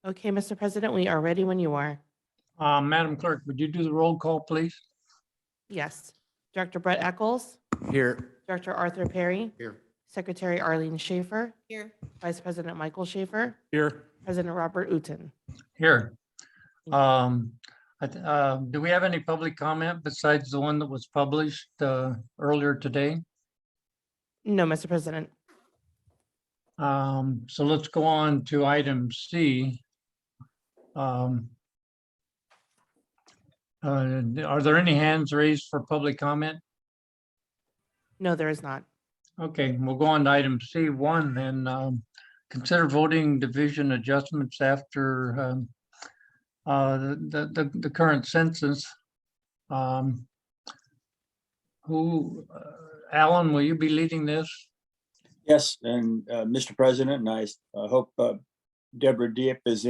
Okay, Mr. President, we are ready when you are. Madam Clerk, would you do the roll call, please? Yes. Director Brett Eccles, Here. Director Arthur Perry, Here. Secretary Arlene Schaefer, Here. Vice President Michael Schaefer, Here. President Robert Uten. Here. Thank you. Do we have any public comment besides the one that was published earlier today? No, Mr. President. So let's go on to item C. Are there any hands raised for public comment? No, there is not. Okay, we'll go on to item C1 then. Consider voting division adjustments after the current census. Alan, will you be leading this? Yes, and Mr. President, and I hope Deborah Diep is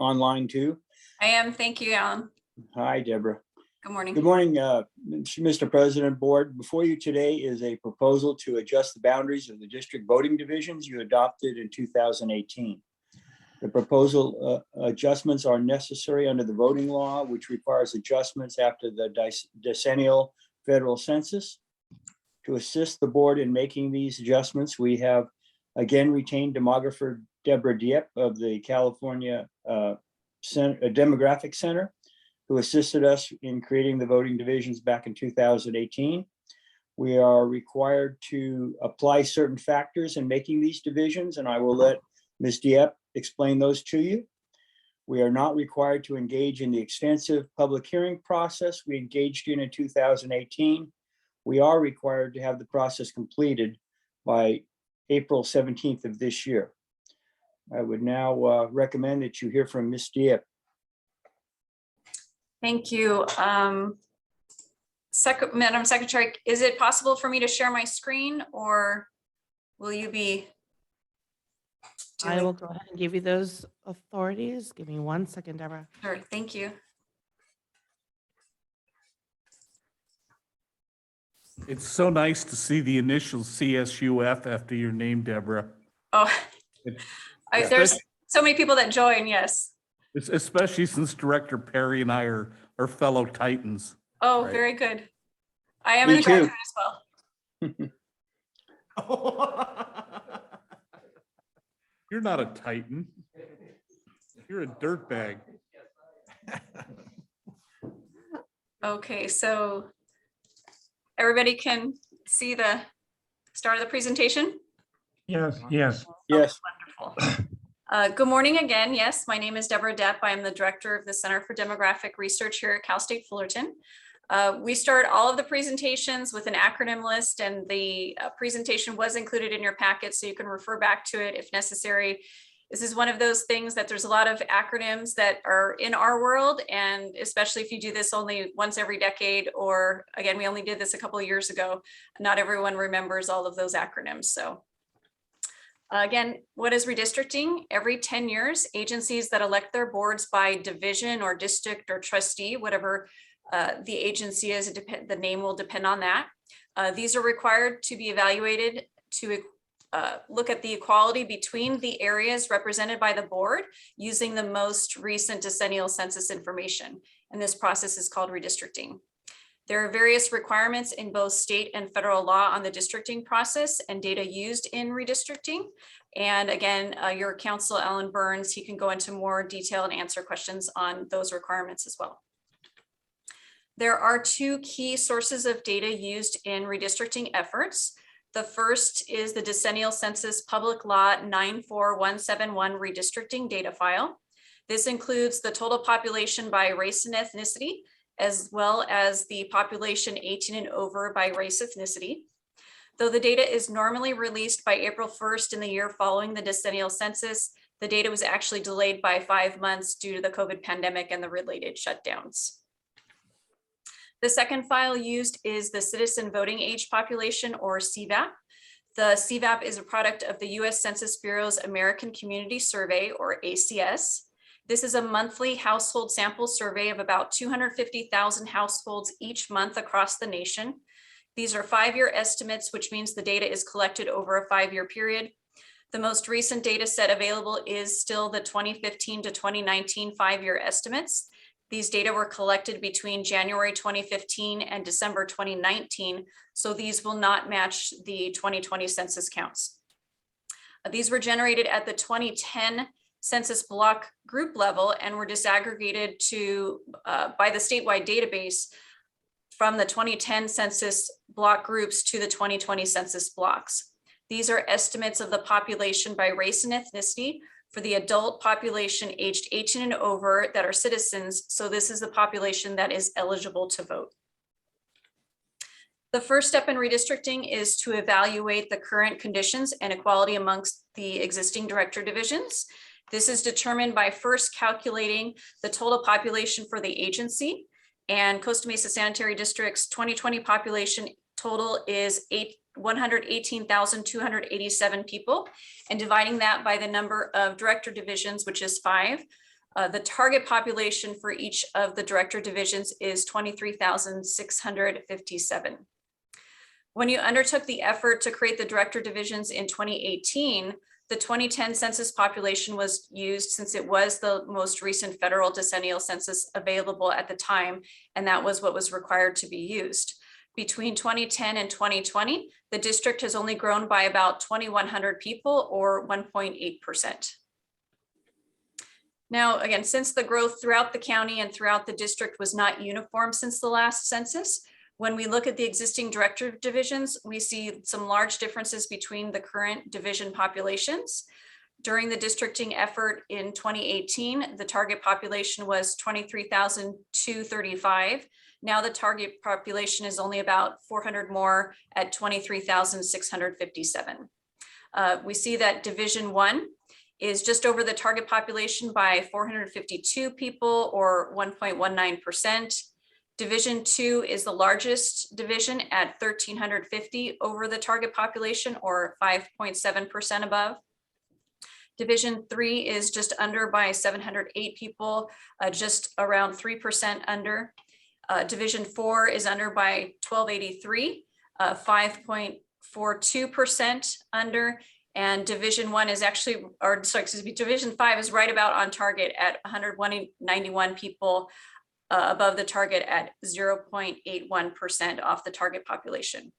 online too. I am. Thank you, Alan. Hi, Deborah. Good morning. Good morning, Mr. President, Board. Before you today is a proposal to adjust the boundaries of the district voting divisions you adopted in 2018. The proposal adjustments are necessary under the voting law, which requires adjustments after the decennial federal census. To assist the board in making these adjustments, we have again retained demographer Deborah Diep of the California Demographic Center, who assisted us in creating the voting divisions back in 2018. We are required to apply certain factors in making these divisions, and I will let Ms. Diep explain those to you. We are not required to engage in the extensive public hearing process we engaged in 2018. We are required to have the process completed by April 17th of this year. I would now recommend that you hear from Ms. Diep. Thank you. Madam Secretary, is it possible for me to share my screen, or will you be I will go ahead and give you those authorities. Give me 1 second, Deborah. Sure, thank you. It's so nice to see the initials CSUF after your name, Deborah. Oh, Yeah. there's so many people that join, yes. Especially since Director Perry and I are fellow Titans. Oh, Right. very good. I am Me a too. graduate as well. You're not a Titan. You're a dirtbag. Okay, so everybody can see the start of the presentation? Yes, yes. Yes. Wonderful. Good morning again. Yes, my name is Deborah Depp. I am the director of the Center for Demographic Research here at Cal State Fullerton. We start all of the presentations with an acronym list, and the presentation was included in your packet, so you can refer back to it if necessary. This is one of those things that there's a lot of acronyms that are in our world, and especially if you do this only once every decade, or again, we only did this a couple of years ago, not everyone remembers all of those acronyms. So again, what is redistricting? Every 10 years, agencies that elect their boards by division or district or trustee, whatever the agency is, the name will depend on that. These are required to be evaluated to look at the equality between the areas represented by the board using the most recent decennial census information. And this process is called redistricting. There are various requirements in both state and federal law on the districting process and data used in redistricting. And again, your counsel, Alan Burns, he can go into more detail and answer questions on those requirements as well. There are two key sources of data used in redistricting efforts. The first is the Decennial Census Public Law 94171 redistricting data file. This includes the total population by race and ethnicity, as well as the population 18 and over by race ethnicity. Though the data is normally released by April 1st in the year following the decennial census, the data was actually delayed by 5 months due to the COVID pandemic and the related shutdowns. The second file used is the Citizen Voting Age Population, or Cvap. The Cvap is a product of the US Census Bureau's American Community Survey, or ACS. This is a monthly household sample survey of about 250,000 households each month across the nation. These are 5-year estimates, which means the data is collected over a 5-year period. The most recent data set available is still the 2015 to 2019 5-year estimates. These data were collected between January 2015 and December 2019, so these will not match the 2020 census counts. These were generated at the 2010 census block group level and were disaggregated to by the statewide database from the 2010 census block groups to the 2020 census blocks. These are estimates of the population by race and ethnicity for the adult population aged 18 and over that are citizens. So this is the population that is eligible to vote. The first step in redistricting is to evaluate the current conditions and equality amongst the existing director divisions. This is determined by first calculating the total population for the agency, and Costa Mesa Sanitary District's 2020 population total is 118,287 people, and dividing that by the number of director divisions, which is 5. The target population for each of the director divisions is 23,657. When you undertook the effort to create the director divisions in 2018, the 2010 census population was used since it was the most recent federal decennial census available at the time, and that was what was required to be used. Between 2010 and 2020, the district has only grown by about 2,100 people, or 1.8%. Now, again, since the growth throughout the county and throughout the district was not uniform since the last census, when we look at the existing director divisions, we see some large differences between the current division populations. During the districting effort in 2018, the target population was 23,235. Now the target population is only about 400 more at 23,657. We see that Division 1 is just over the target population by 452 people, or 1.19%. Division 2 is the largest division at 1,350 over the target population, or 5.7% above. Division 3 is just under by 708 people, just around 3% under. Division 4 is under by 1,283, 5.42% under. And Division 1 is actually, or sorry, excuse me, Division 5 is right about on target at 191 people, above the target at 0.81% off the target population.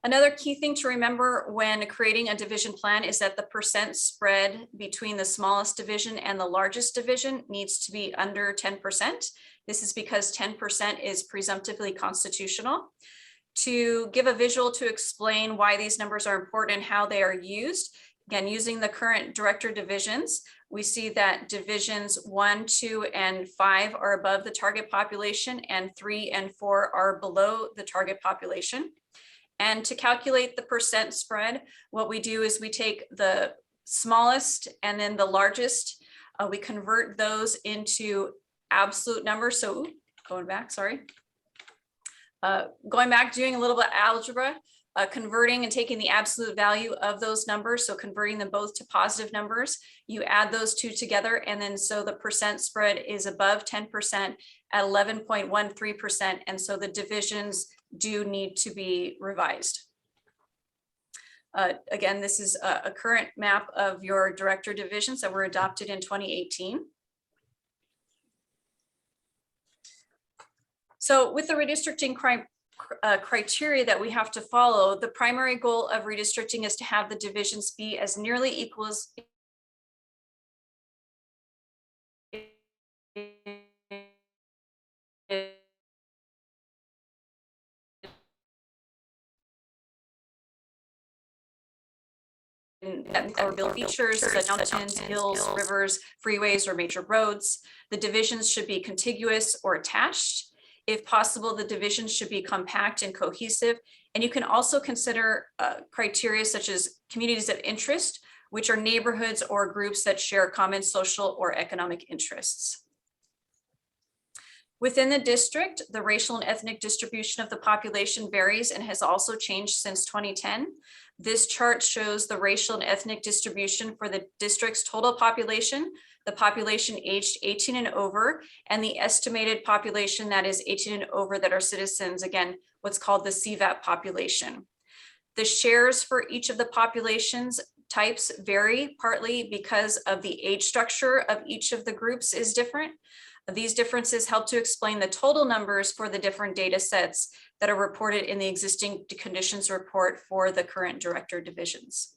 Another key thing to remember when creating a division plan is that the percent spread between the smallest division and the largest division needs to be under 10%. This is because 10% is presumptively constitutional. To give a visual to explain why these numbers are important and how they are used, again, using the current director divisions, we see that divisions 1, 2, and 5 are above the target population, and 3 and 4 are below the target population. And to calculate the percent spread, what we do is we take the smallest and then the largest, we convert those into absolute numbers. So going back, sorry. Going back, doing a little bit of algebra, converting and taking the absolute value of those numbers, so converting them both to positive numbers, you add those two together, and then so the percent spread is above 10% at 11.13%, and so the divisions do need to be revised. Again, this is a current map of your director divisions that were adopted in 2018. So with the redistricting criteria that we have to follow, the primary goal of redistricting is to have the divisions be as nearly equal as or build features such as mountains, hills, rivers, freeways, or major roads. The divisions should be contiguous or attached. If possible, the divisions should be compact and cohesive. And you can also consider criteria such as communities of interest, which are neighborhoods or groups that share common social or economic interests. Within the district, the racial and ethnic distribution of the population varies and has also changed since 2010. This chart shows the racial and ethnic distribution for the district's total population, the population aged 18 and over, and the estimated population that is 18 and over that are citizens, again, what's called the Cvap population. The shares for each of the populations types vary partly because of the age structure of each of the groups is different. These differences help to explain the total numbers for the different data sets that are reported in the existing conditions report for the current director divisions.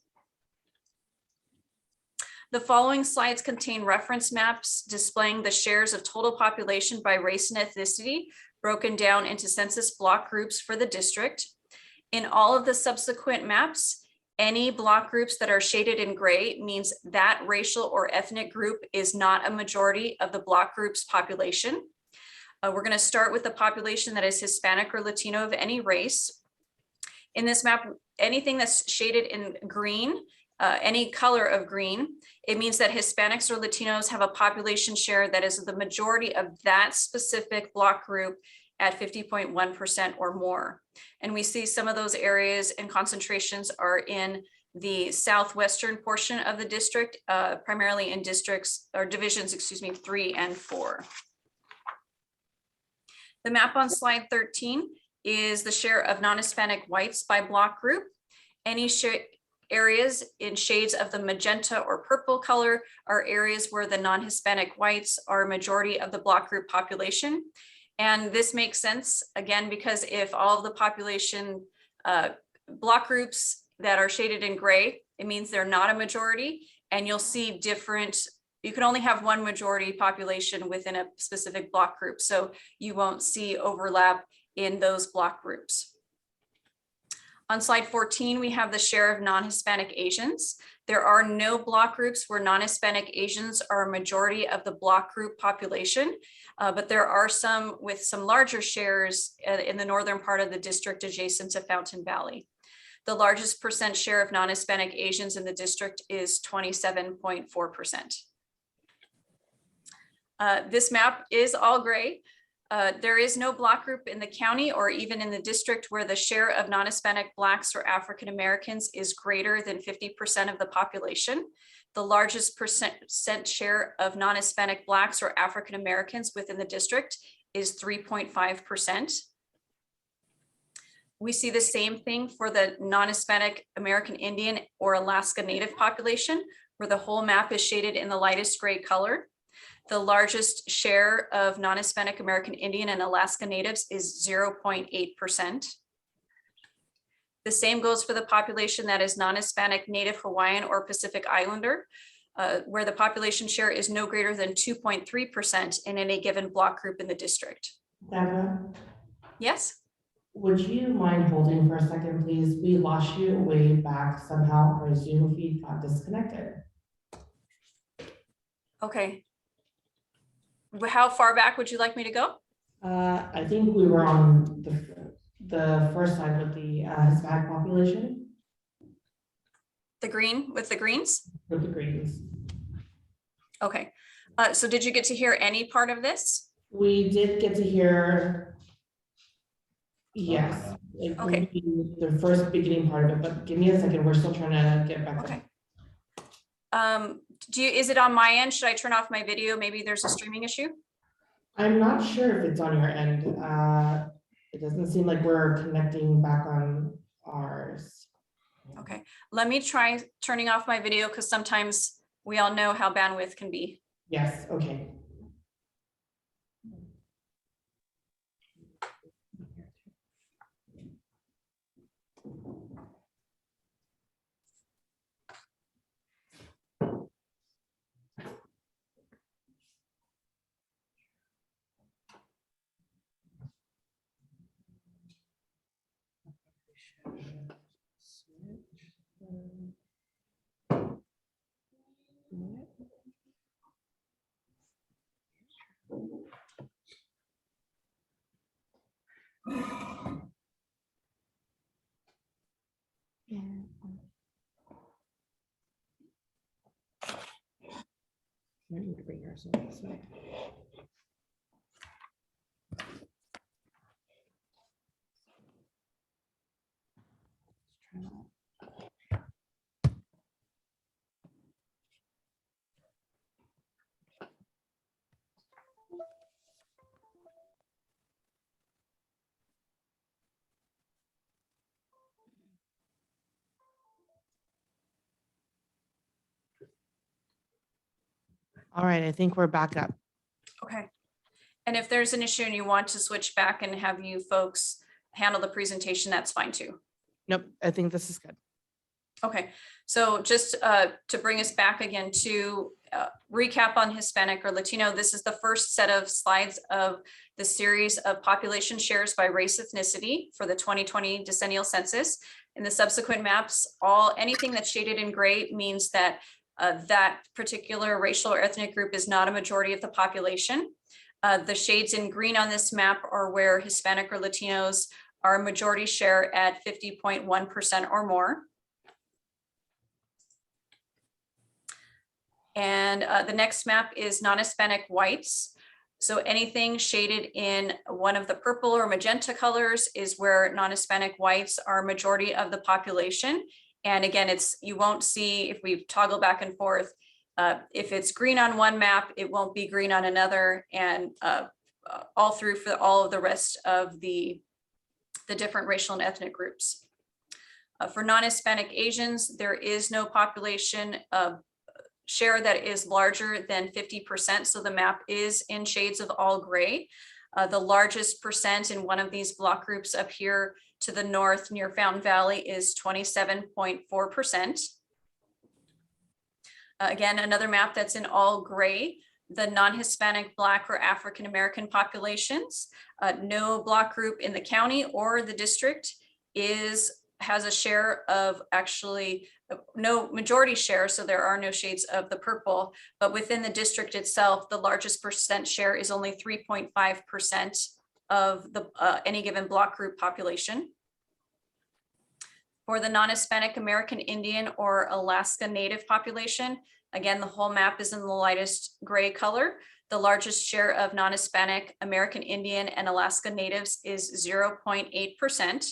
The following slides contain reference maps displaying the shares of total population by race and ethnicity broken down into census block groups for the district. In all of the subsequent maps, any block groups that are shaded in gray means that racial or ethnic group is not a majority of the block group's population. We're going to start with the population that is Hispanic or Latino of any race. In this map, anything that's shaded in green, any color of green, it means that Hispanics or Latinos have a population share that is the majority of that specific block group at 50.1% or more. And we see some of those areas and concentrations are in the southwestern portion of the district, primarily in districts or divisions, 3 and 4. The map on slide 13 is the share of non-Hispanic whites by block group. Any areas in shades of the magenta or purple color are areas where the non-Hispanic whites are a majority of the block group population. And this makes sense, again, because if all of the population block groups that are shaded in gray, it means they're not a majority, and you'll see different, you can only have one majority population within a specific block group, so you won't see overlap in those block groups. On slide 14, we have the share of non-Hispanic Asians. There are no block groups where non-Hispanic Asians are a majority of the block group population, but there are some with some larger shares in the northern part of the district adjacent to Fountain Valley. The largest percent share of non-Hispanic Asians in the district is 27.4%. This map is all gray. There is no block group in the county or even in the district where the share of non-Hispanic Blacks or African Americans is greater than 50% of the population. The largest percent share of non-Hispanic Blacks or African Americans within the district is 3.5%. We see the same thing for the non-Hispanic American Indian or Alaska Native population, where the whole map is shaded in the lightest gray color. The largest share of non-Hispanic American Indian and Alaska Natives is 0.8%. The same goes for the population that is non-Hispanic Native Hawaiian or Pacific Islander, where the population share is no greater than 2.3% in any given block group in the district. Deborah, Yes? would you mind holding for a second, please? We lost you way back somehow. Our Zoom feed got disconnected. Okay. How far back would you like me to go? I think we were on the first slide with the Hispanic population, The green with the greens? with the greens. Okay. So did you get to hear any part of this? We did get to hear, yes, like Okay. maybe the first beginning part of it, but give me a second. We're still trying to get back. Okay. Is it on my end? Should I turn off my video? Maybe there's a streaming issue. I'm not sure if it's on your end. It doesn't seem like we're connecting back on ours. Okay, let me try turning off my video because sometimes we all know how bandwidth can be. Yes, okay. I need to bring yours over this way. All right, I think we're back up. Okay. And if there's an issue and you want to switch back and have you folks handle the presentation, that's fine too. Nope, I think this is good. Okay, so just to bring us back again to recap on Hispanic or Latino, this is the first set of slides of the series of population shares by race ethnicity for the 2020 decennial census. In the subsequent maps, anything that's shaded in gray means that that particular racial or ethnic group is not a majority of the population. The shades in green on this map are where Hispanic or Latinos are a majority share at 50.1% or more. And the next map is non-Hispanic whites. So anything shaded in one of the purple or magenta colors is where non-Hispanic whites are a majority of the population. And again, you won't see, if we toggle back and forth, if it's green on one map, it won't be green on another, and all through for all of the rest of the different racial and ethnic groups. For non-Hispanic Asians, there is no population share that is larger than 50%. So the map is in shades of all gray. The largest percent in one of these block groups up here to the north near Fountain Valley is 27.4%. Again, another map that's in all gray, the non-Hispanic, Black, or African-American populations. No block group in the county or the district has a share of, actually no majority share, so there are no shades of the purple, but within the district itself, the largest percent share is only 3.5% of the any given block group population. For the non-Hispanic American Indian or Alaska Native population, again, the whole map is in the lightest gray color. The largest share of non-Hispanic American Indian and Alaska Natives is 0.8%.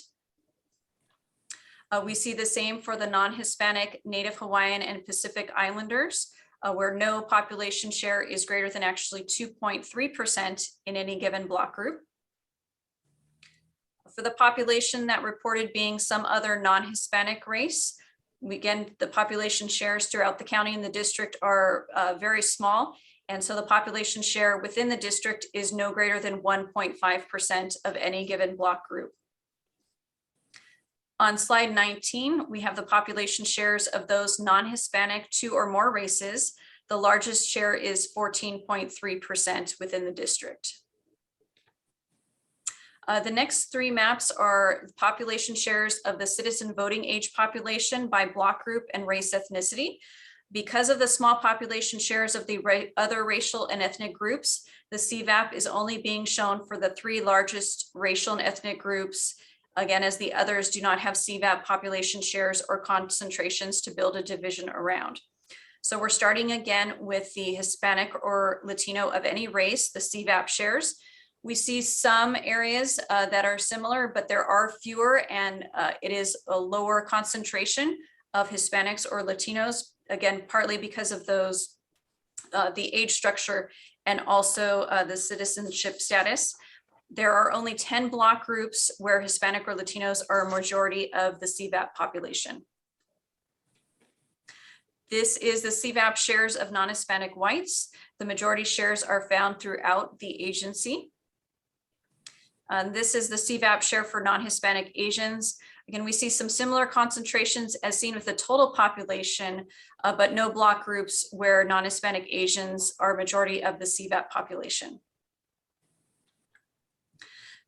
We see the same for the non-Hispanic Native Hawaiian and Pacific Islanders, where no population share is greater than actually 2.3% in any given block group. For the population that reported being some other non-Hispanic race, again, the population shares throughout the county and the district are very small. And so the population share within the district is no greater than 1.5% of any given block group. On slide 19, we have the population shares of those non-Hispanic 2 or more races. The largest share is 14.3% within the district. The next three maps are population shares of the citizen voting age population by block group and race ethnicity. Because of the small population shares of the other racial and ethnic groups, the Cvap is only being shown for the 3 largest racial and ethnic groups, again, as the others do not have Cvap population shares or concentrations to build a division around. So we're starting again with the Hispanic or Latino of any race, the Cvap shares. We see some areas that are similar, but there are fewer, and it is a lower concentration of Hispanics or Latinos, again, partly because of those, the age structure and also the citizenship status. There are only 10 block groups where Hispanic or Latinos are a majority of the Cvap population. This is the Cvap shares of non-Hispanic whites. The majority shares are found throughout the agency. This is the Cvap share for non-Hispanic Asians. Again, we see some similar concentrations as seen with the total population, but no block groups where non-Hispanic Asians are a majority of the Cvap population.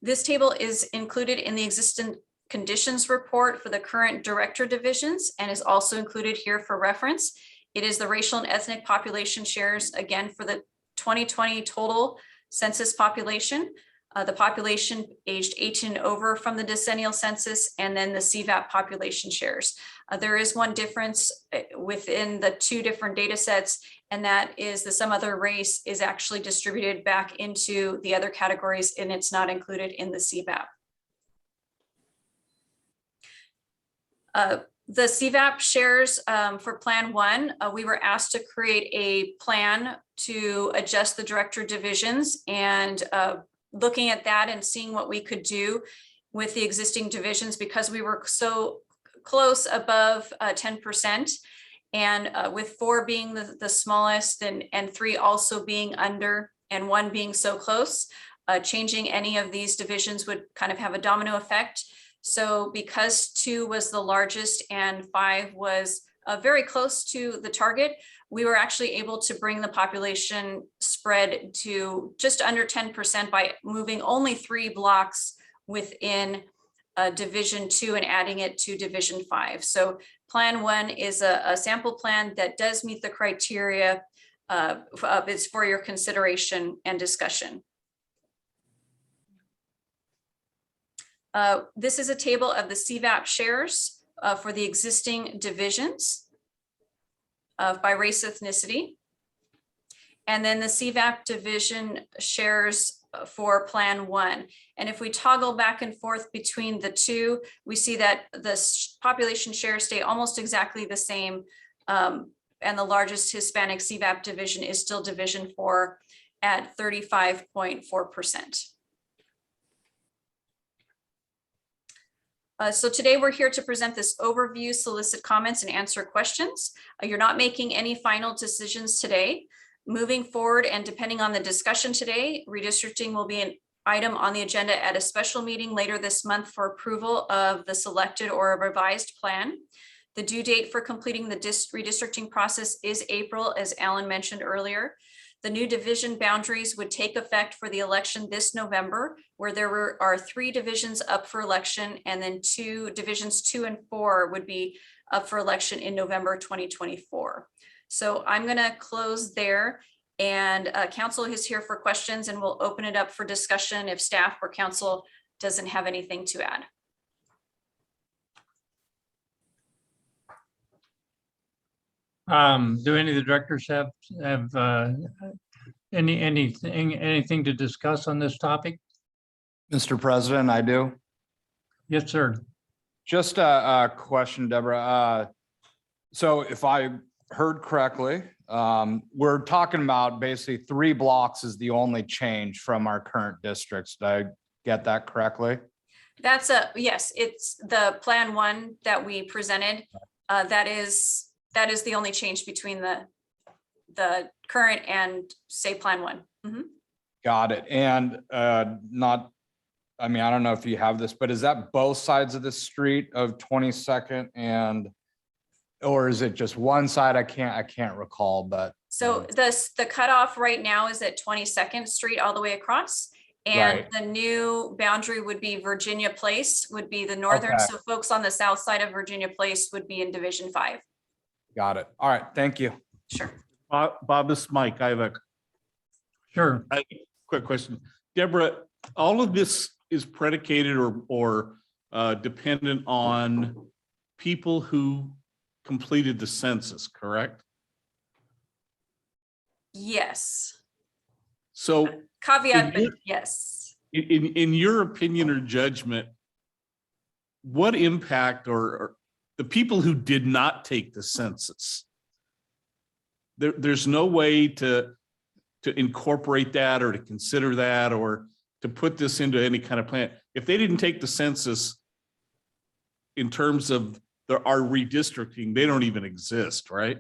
This table is included in the existing conditions report for the current director divisions and is also included here for reference. It is the racial and ethnic population shares, again, for the 2020 total census population, the population aged 18 and over from the decennial census, and then the Cvap population shares. There is one difference within the 2 different data sets, and that is the some other race is actually distributed back into the other categories, and it's not included in the Cvap. The Cvap shares for Plan 1, we were asked to create a plan to adjust the director divisions, and looking at that and seeing what we could do with the existing divisions, because we were so close above 10%. And with 4 being the smallest and 3 also being under and 1 being so close, changing any of these divisions would kind of have a domino effect. So because 2 was the largest and 5 was very close to the target, we were actually able to bring the population spread to just under 10% by moving only 3 blocks within Division 2 and adding it to Division 5. So Plan 1 is a sample plan that does meet the criteria. It's for your consideration and discussion. This is a table of the Cvap shares for the existing divisions by race ethnicity. And then the Cvap division shares for Plan 1. And if we toggle back and forth between the two, we see that the population shares stay almost exactly the same. And the largest Hispanic Cvap division is still Division 4 at 35.4%. So today we're here to present this overview, solicit comments, and answer questions. You're not making any final decisions today. Moving forward, and depending on the discussion today, redistricting will be an item on the agenda at a special meeting later this month for approval of the selected or revised plan. The due date for completing the redistricting process is April, as Alan mentioned earlier. The new division boundaries would take effect for the election this November, where there are 3 divisions up for election, and then divisions 2 and 4 would be up for election in November 2024. So I'm going to close there, and council is here for questions, and we'll open it up for discussion if staff or council doesn't have anything to add. Do any of the directors have anything to discuss on this topic? Mr. President, I do. Yes, sir. Just a question, Deborah. So if I heard correctly, we're talking about basically 3 blocks is the only change from our current districts. Did I get that correctly? That's yes, it's the Plan 1 that we presented. That is the only change between the current and say Plan 1. Mm-hmm. Got it. And I mean, I don't know if you have this, but is that both sides of the street of 22nd or is it just one side? I can't recall, but. So the cutoff right now is at 22nd Street all the way across. And Right. The new boundary would be Virginia Place, would be the northern. Okay. So folks on the south side of Virginia Place would be in Division 5. Got it. All right. Thank you. Sure. Bob, this is Mike. I have a Sure. quick question. Deborah, all of this is predicated or dependent on people who completed the census, correct? Yes. So Caveat, but yes. in your opinion or judgment, what impact or the people who did not take the census, there's no way to incorporate that or to consider that or to put this into any kind of plan. If they didn't take the census in terms of our redistricting, they don't even exist, right?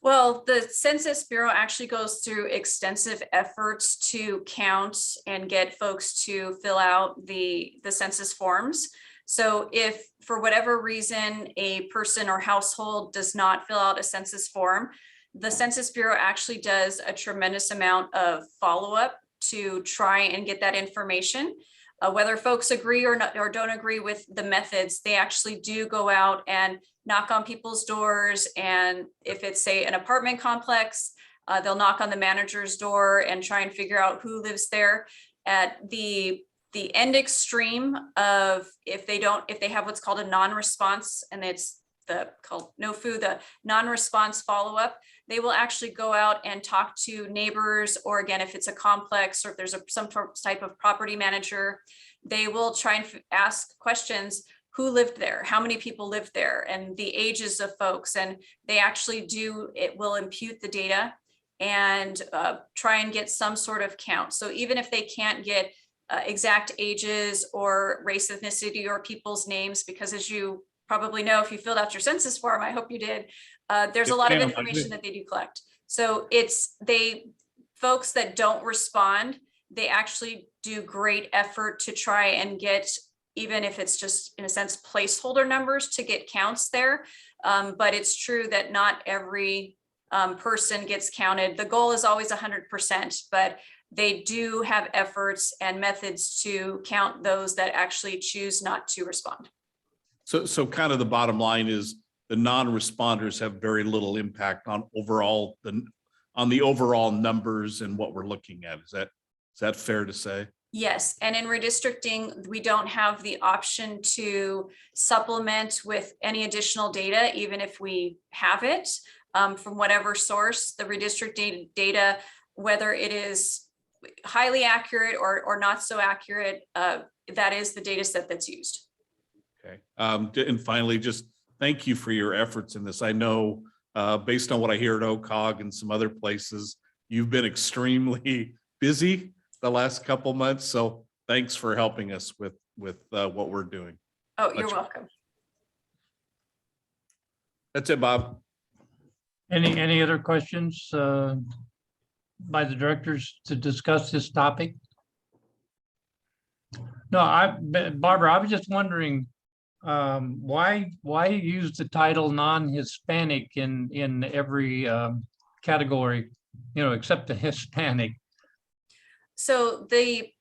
Well, the Census Bureau actually goes through extensive efforts to count and get folks to fill out the census forms. So if for whatever reason a person or household does not fill out a census form, the Census Bureau actually does a tremendous amount of follow-up to try and get that information. Whether folks agree or not, or don't agree with the methods, they actually do go out and knock on people's doors. And if it's, say, an apartment complex, they'll knock on the manager's door and try and figure out who lives there. At the end extreme of if they have what's called a non-response, and it's called NOFU, the non-response follow-up, they will actually go out and talk to neighbors, or again, if it's a complex or if there's some type of property manager, they will try and ask questions. Who lived there? How many people lived there? And the ages of folks. And they actually will impute the data and try and get some sort of count. So even if they can't get exact ages or race, ethnicity, or people's names, because as you probably know, if you filled out your census form, I hope you did, There's a lot of Yeah, I information agree. that they do collect. So folks that don't respond, they actually do great effort to try and get, even if it's just in a sense, placeholder numbers to get counts there. But it's true that not every person gets counted. The goal is always 100%, but they do have efforts and methods to count those that actually choose not to respond. So kind of the bottom line is the non-responders have very little impact on the overall numbers and what we're looking at. Is that fair to say? Yes, and in redistricting, we don't have the option to supplement with any additional data, even if we have it from whatever source. The redistricting data, whether it is highly accurate or not so accurate, that is the data set that's used. Okay. And finally, just thank you for your efforts in this. I know based on what I hear at OCOG and some other places, you've been extremely busy the last couple months. So thanks for helping us with what we're doing. Oh, you're welcome. That's it, Bob. Any other questions by the directors to discuss this topic? No, Barbara, I was just wondering, why use the title non-Hispanic in every category, except the Hispanic? So the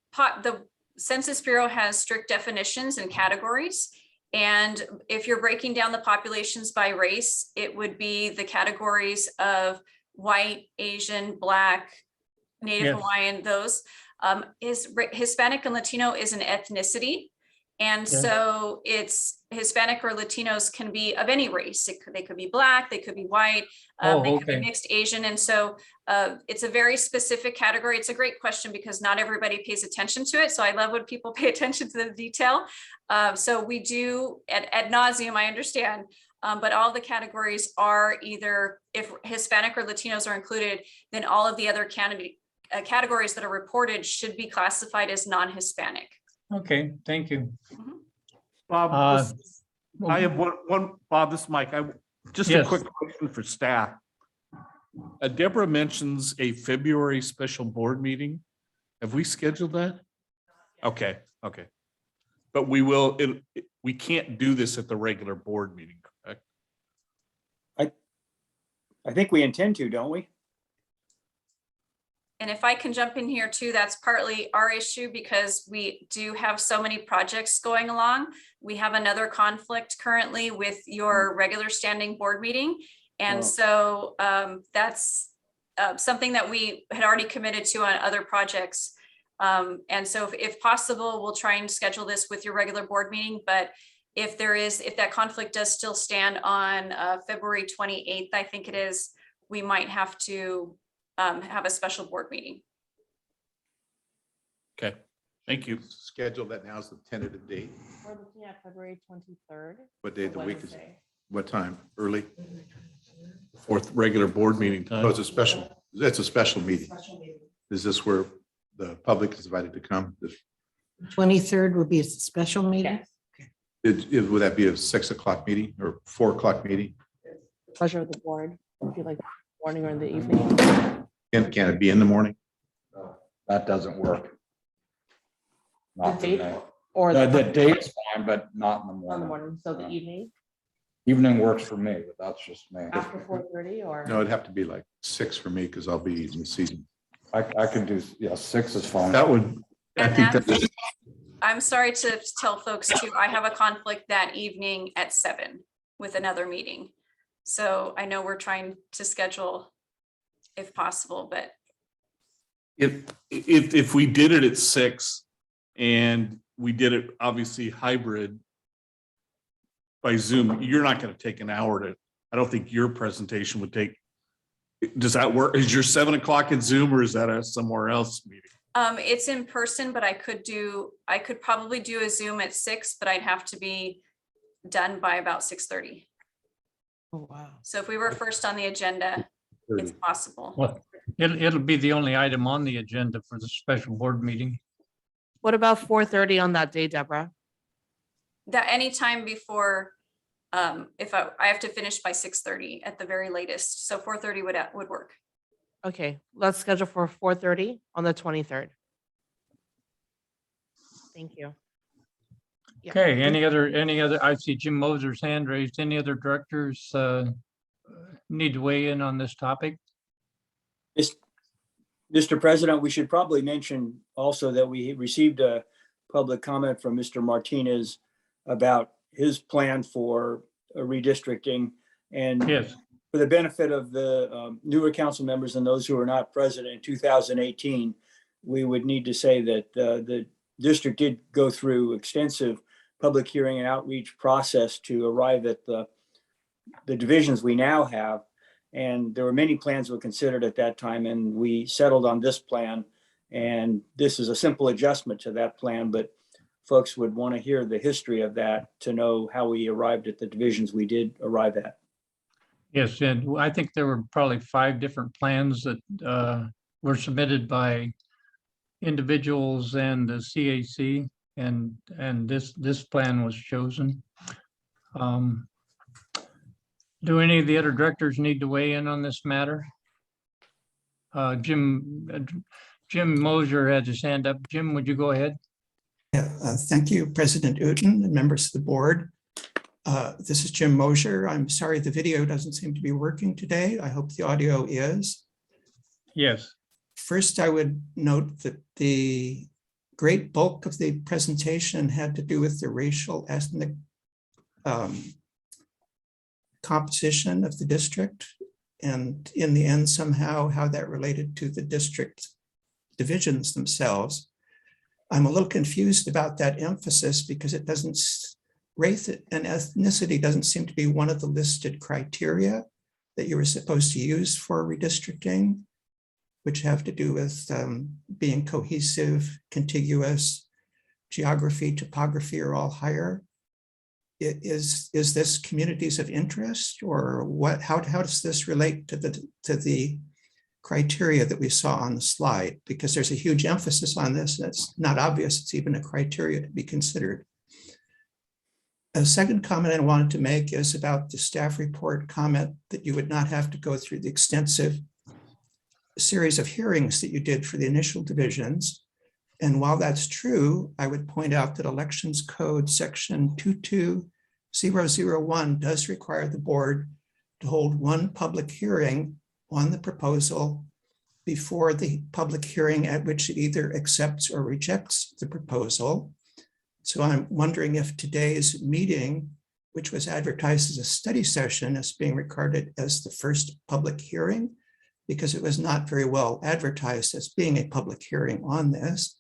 Census Bureau has strict definitions and categories. And if you're breaking down the populations by race, it would be the categories of white, Asian, Black, Native Yes. Hawaiian, those. Hispanic and Latino is an ethnicity. And Yeah. so it's Hispanic or Latinos can be of any race. They could be Black, they could be white, they could be Okay. mixed Asian. And so it's a very specific category. It's a great question because not everybody pays attention to it. So I love when people pay attention to the detail. So we do ad nauseum, I understand, but all the categories are either, if Hispanic or Latinos are included, then all of the other categories that are reported should be classified as non-Hispanic. Okay, thank you. Bob, I have one, Bob, this is Mike. Just a Yes. quick question for staff. Deborah mentions a February special board meeting. Have we scheduled that? Okay. But we can't do this at the regular board meeting, correct? I think we intend to, don't we? And if I can jump in here too, that's partly our issue because we do have so many projects going along. We have another conflict currently with your regular standing board meeting. And so that's something that we had already committed to on other projects. And so if possible, we'll try and schedule this with your regular board meeting. But if that conflict does still stand on February 28th, I think it is, we might have to have a special board meeting. Okay, thank you. Schedule that now is the tentative date. We're looking at February 23rd. What day of the week is it? Wednesday. What time? Early? Fourth regular board meeting time. Oh, it's a special, that's a special meeting. Is this where the public is invited to come? 23rd would be a special meeting. Yes. Would that be a 6 o'clock meeting or 4 o'clock meeting? Pleasure of the board. If you like morning or in the evening. Can it be in the morning? That doesn't work. Not for date me. Or The the date's fine, but not in the on the morning. morning, so the evening Evening works for me, but that's just me. after 4:30 or. No, it'd have to be like 6 for me because I'll be in the season. I could do, 6 is fine. That would, I And think that's- that, I'm sorry to tell folks too, I have a conflict that evening at 7 with another meeting. So I know we're trying to schedule if possible, but If we did it at 6 and we did it obviously hybrid by Zoom, you're not going to take an hour I don't think your presentation would take. Does that work? Is your 7 o'clock in Zoom or is that a somewhere else meeting? it's in person, but I could probably do a Zoom at 6, but I'd have to be done by about 6:30. Oh, wow. So if we were first on the agenda, it's possible. Well, it'll be the only item on the agenda for the special board meeting. What about 4:30 on that day, Deborah? That anytime before If I have to finish by 6:30 at the very latest, so 4:30 would work. Okay, let's schedule for 4:30 on the 23rd. Thank you. Yeah. Okay, any other, I see Jim Moser's hand raised. Any other directors need to weigh in on this topic? Mr. President, we should probably mention also that we received a public comment from Mr. Martinez about his plan for redistricting. And Yes, for the benefit of the newer council members and those who are not present in 2018, we would need to say that the district did go through extensive public hearing and outreach process to arrive at the divisions we now have. And there were many plans that were considered at that time, and we settled on this plan. And this is a simple adjustment to that plan, but folks would want to hear the history of that to know how we arrived at the divisions we did arrive at. yes, and I think there were probably 5 different plans that were submitted by individuals and the CAC, and this plan was chosen. Do any of the other directors need to weigh in on this matter? Jim Moser had his hand up. Jim, would you go ahead? Yeah, thank you, President Uten and members of the board. This is Jim Moser. I'm sorry the video doesn't seem to be working today. I hope the audio is. Yes. First, I would note that the great bulk of the presentation had to do with the racial ethnic composition of the district, and in the end, somehow how that related to the district divisions themselves. I'm a little confused about that emphasis because it doesn't, race and ethnicity doesn't seem to be one of the listed criteria that you were supposed to use for redistricting, which have to do with being cohesive, contiguous, geography, topography are all higher. Is this communities of interest, or what? How does this relate to the criteria that we saw on the slide? Because there's a huge emphasis on this, and it's not obvious it's even a criteria to be considered. A second comment I wanted to make is about the staff report comment that you would not have to go through the extensive series of hearings that you did for the initial divisions. And while that's true, I would point out that Elections Code section 22001 does require the board to hold one public hearing on the proposal before the public hearing at which it either accepts or rejects the proposal. So I'm wondering if today's meeting, which was advertised as a study session, is being regarded as the first public hearing, because it was not very well advertised as being a public hearing on this.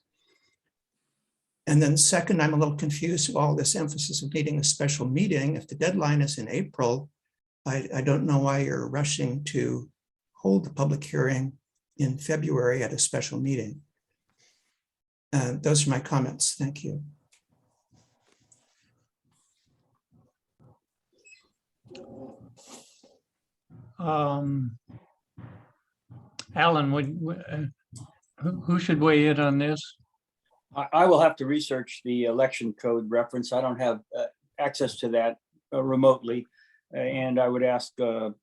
And then second, I'm a little confused of all this emphasis of needing a special meeting. If the deadline is in April, I don't know why you're rushing to hold the public hearing in February at a special meeting. Those are my comments. Thank you. Alan, who should weigh in on this? I will have to research the election code reference. I don't have access to that remotely. And I would ask that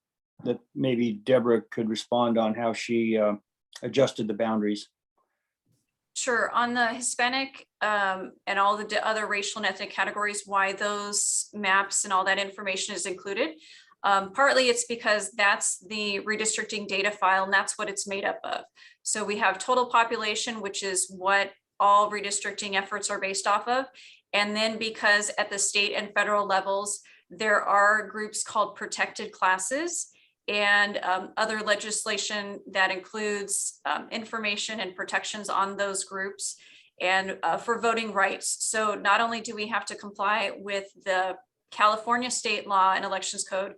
maybe Deborah could respond on how she adjusted the boundaries. Sure. On the Hispanic and all the other racial and ethnic categories, why those maps and all that information is included. Partly it's because that's the redistricting data file, and that's what it's made up of. So we have total population, which is what all redistricting efforts are based off of. And then because at the state and federal levels, there are groups called protected classes and other legislation that includes information and protections on those groups and for voting rights. So not only do we have to comply with the California state law and elections code,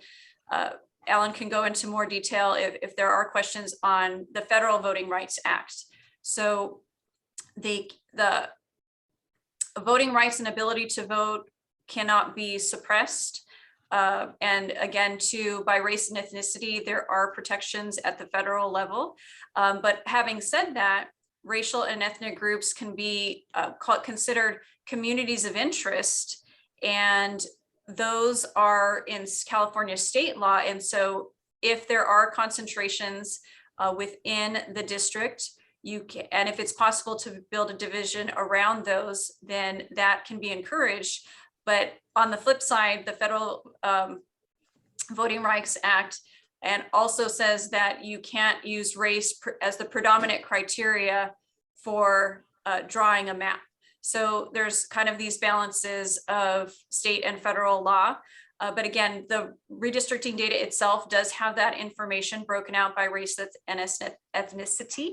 Alan can go into more detail if there are questions on the Federal Voting Rights Act. So the voting rights and ability to vote cannot be suppressed. And again, by race and ethnicity, there are protections at the federal level. But having said that, racial and ethnic groups can be considered communities of interest, and those are in California state law. And so if there are concentrations within the district, you can, and if it's possible to build a division around those, then that can be encouraged. But on the flip side, the federal Voting Rights Act and also says that you can't use race as the predominant criteria for drawing a map. So there's kind of these balances of state and federal law. But again, the redistricting data itself does have that information broken out by race and ethnicity.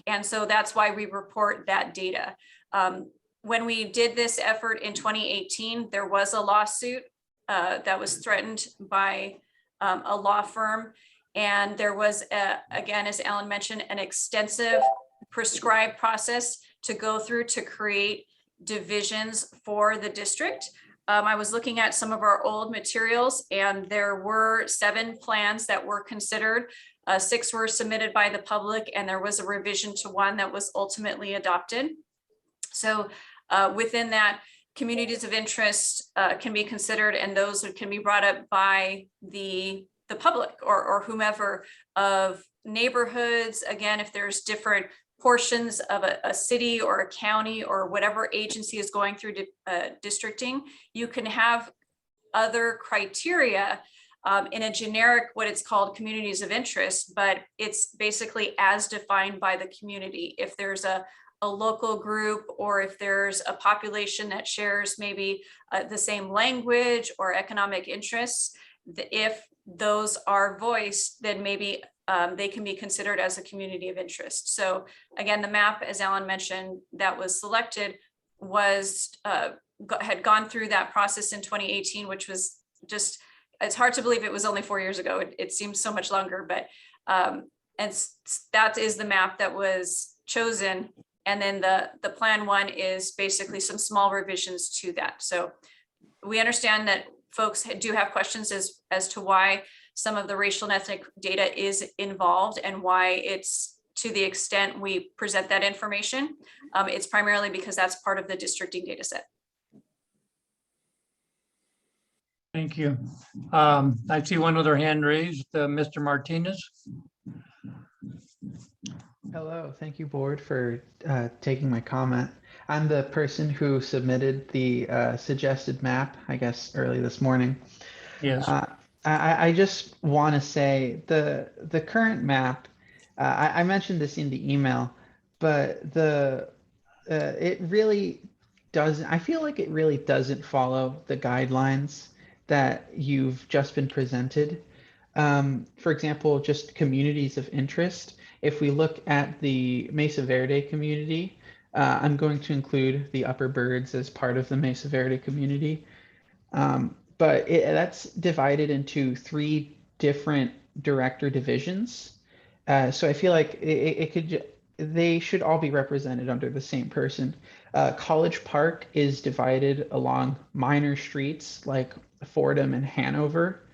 And so that's why we report that data. When we did this effort in 2018, there was a lawsuit that was threatened by a law firm. And there was, again, as Alan mentioned, an extensive prescribed process to go through to create divisions for the district. I was looking at some of our old materials, and there were 7 plans that were considered. 6 were submitted by the public, and there was a revision to 1 that was ultimately adopted. So within that, communities of interest can be considered, and those can be brought up by the public or whomever, of neighborhoods. Again, if there's different portions of a city or a county or whatever agency is going through districting, you can have other criteria in a generic, what it's called communities of interest, but it's basically as defined by the community. If there's a local group, or if there's a population that shares maybe the same language or economic interests, if those are voiced, then maybe they can be considered as a community of interest. So again, the map, as Alan mentioned, that was selected was had gone through that process in 2018, which was just, it's hard to believe it was only 4 years ago. It seems so much longer, but and that is the map that was chosen. And then the plan 1 is basically some small revisions to that. So we understand that folks do have questions as to why some of the racial and ethnic data is involved and why it's, to the extent we present that information, it's primarily because that's part of the districting data set. Thank you. I see one other hand raised, Mr. Martinez. Hello, thank you, board, for taking my comment. I'm the person who submitted the suggested map, I guess, early this morning. Yes. I just want to say the current map, I mentioned this in the email, but it really doesn't, I feel like it really doesn't follow the guidelines that you've just been presented. For example, just communities of interest. If we look at the Mesa Verde community, I'm going to include the Upper Birds as part of the Mesa Verde community. But that's divided into 3 different director divisions. So I feel like they should all be represented under the same person. College Park is divided along minor streets like Fordham and Hanover.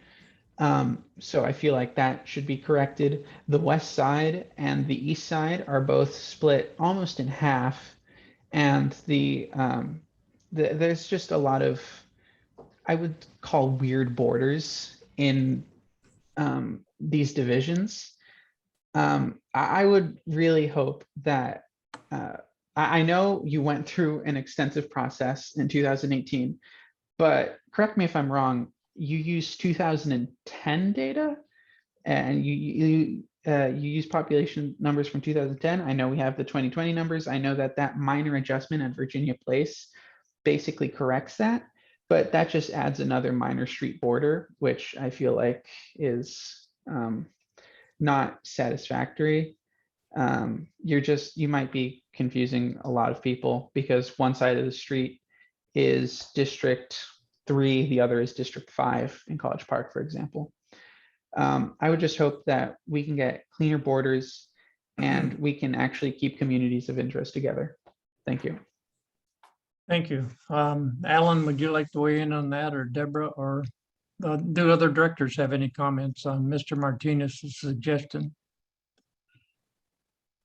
So I feel like that should be corrected. The west side and the east side are both split almost in half. And there's just a lot of, I would call, weird borders in these divisions. I would really hope that, I know you went through an extensive process in 2018, but correct me if I'm wrong, you used 2010 data and you use population numbers from 2010. I know we have the 2020 numbers. I know that minor adjustment at Virginia Place basically corrects that, but that just adds another minor street border, which I feel like is not satisfactory. You might be confusing a lot of people because one side of the street is District 3, the other is District 5 in College Park, for example. I would just hope that we can get cleaner borders and we can actually keep communities of interest together. Thank you. Thank you. Alan, would you like to weigh in on that, or Deborah, or do other directors have any comments on Mr. Martinez's suggestion?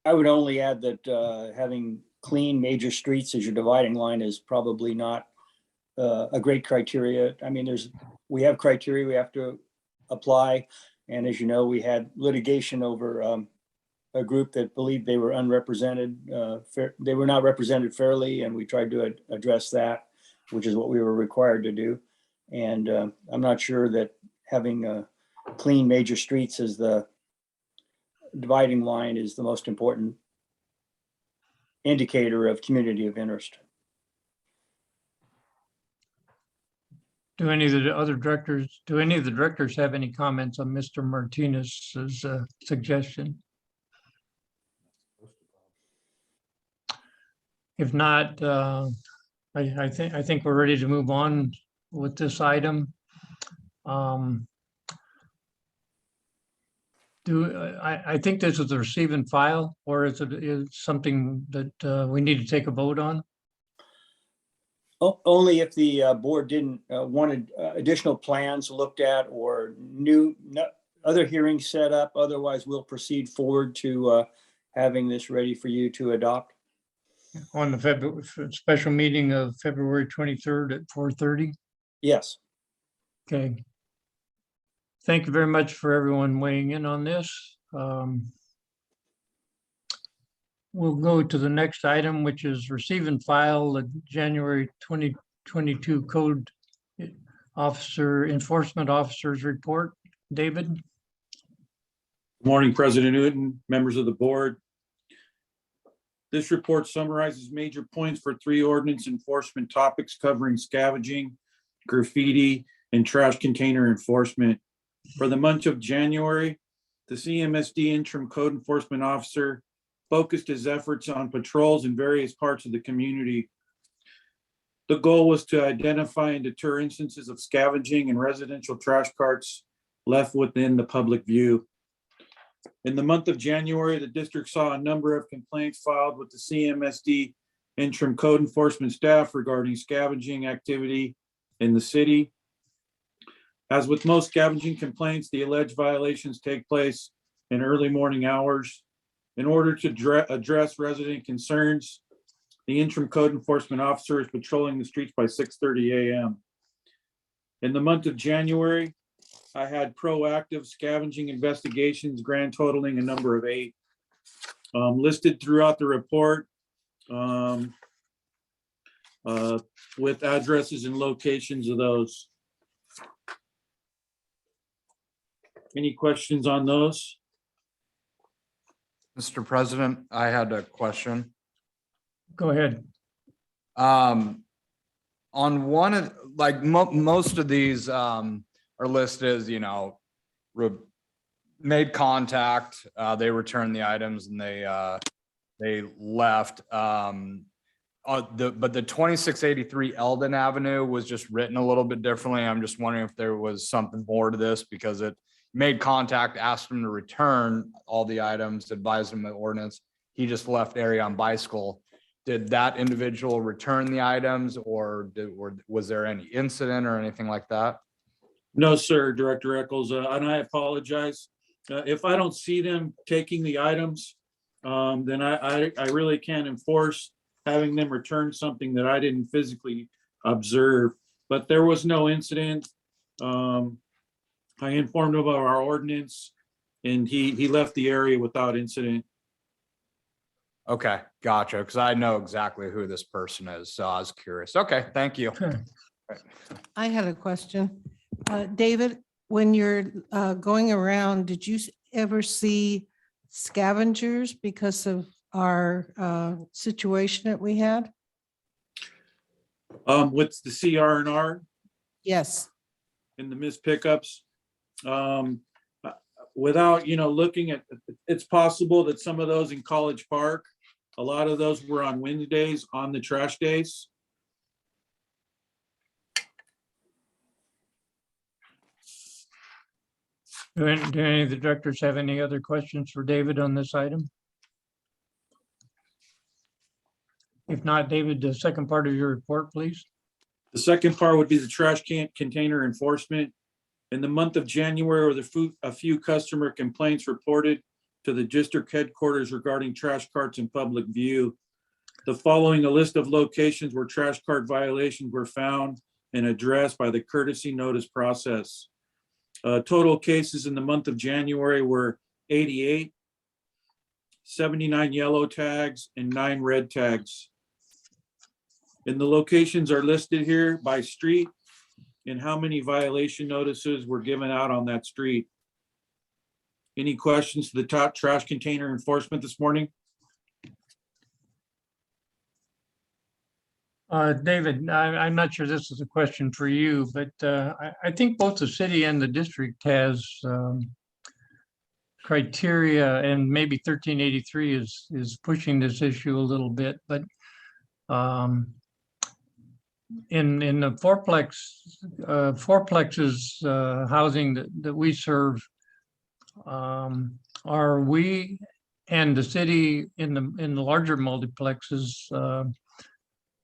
I would only add that having clean major streets as your dividing line is probably not a great criteria. I mean, we have criteria we have to apply. And as you know, we had litigation over a group that believed they were unrepresented. They were not represented fairly, and we tried to address that, which is what we were required to do. And I'm not sure that having clean major streets as the dividing line is the most important indicator of community of interest. Do any of the directors have any comments on Mr. Martinez's suggestion? If not, I think we're ready to move on with this item. I think this is a receive and file, or is it something that we need to take a vote on? Only if the board didn't wanted additional plans looked at or other hearings set up. Otherwise, we'll proceed forward to having this ready for you to adopt. On the special meeting of February 23rd at 4:30? Yes. Okay. Thank you very much for everyone weighing in on this. We'll go to the next item, which is receive and file the January 2022 Code Officer Enforcement Officers Report. David? Good morning, President Newton, members of the board. This report summarizes major points for 3 ordinance enforcement topics covering scavenging, graffiti, and trash container enforcement. For the month of January, the CMSD interim code enforcement officer focused his efforts on patrols in various parts of the community. The goal was to identify and deter instances of scavenging and residential trash carts left within the public view. In the month of January, the district saw a number of complaints filed with the CMSD interim code enforcement staff regarding scavenging activity in the city. As with most scavenging complaints, the alleged violations take place in early morning hours. In order to address resident concerns, the interim code enforcement officer is patrolling the streets by 6:30 a.m. In the month of January, I had proactive scavenging investigations, grand totaling a number of 8. Listed throughout the report with addresses and locations of those. Any questions on those? Mr. President, I had a question. Go ahead. On one of, like, most of these are listed as, you know, made contact, they returned the items and they left. But the 2683 Eldon Avenue was just written a little bit differently. I'm just wondering if there was something more to this, because it made contact, asked him to return all the items, advised him of the ordinance. He just left area on bicycle. Did that individual return the items, or was there any incident or anything like that? No, sir, Director Eccles, and I apologize. If I don't see them taking the items, then I really can't enforce having them return something that I didn't physically observe. But there was no incident. I informed him about our ordinance, and he left the area without incident. Okay, gotcha, because I know exactly who this person is, so I was curious. Okay, thank you. I had a question. David, when you're going around, did you ever see scavengers because of our situation that we had? With the CR&R Yes. and the missed pickups, without, looking at, it's possible that some of those in College Park, a lot of those were on Wednesdays, on the trash days. Do any of the directors have any other questions for David on this item? If not, David, the second part of your report, please. The second part would be the trash container enforcement. In the month of January, there were a few customer complaints reported to the district headquarters regarding trash carts in public view. The following a list of locations where trash cart violations were found and addressed by the courtesy notice process. Total cases in the month of January were 88, 79 yellow tags, and 9 red tags. And the locations are listed here by street and how many violation notices were given out on that street. Any questions to the top trash container enforcement this morning? David, I'm not sure this is a question for you, but I think both the city and the district has criteria, and maybe 1383 is pushing this issue a little bit, but in the fourplexes housing that we serve, are we and the city in the larger multiplexes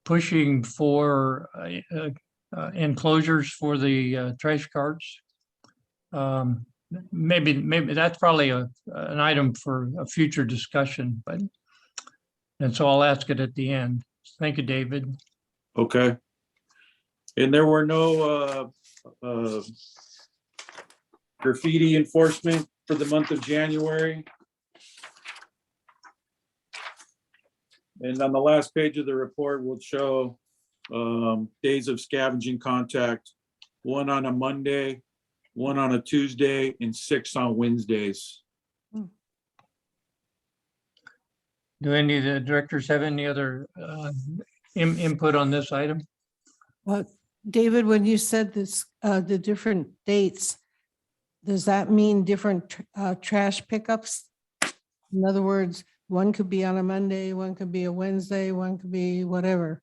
pushing for enclosures for the trash carts? Maybe that's probably an item for a future discussion, and so I'll ask it at the end. Thank you, David. Okay. And there were no graffiti enforcement for the month of January. And on the last page of the report will show days of scavenging contact, 1 on a Monday, 1 on a Tuesday, and 6 on Wednesdays. Do any of the directors have any other input on this item? Well, David, when you said this, the different dates, does that mean different trash pickups? In other words, one could be on a Monday, one could be a Wednesday, one could be whatever.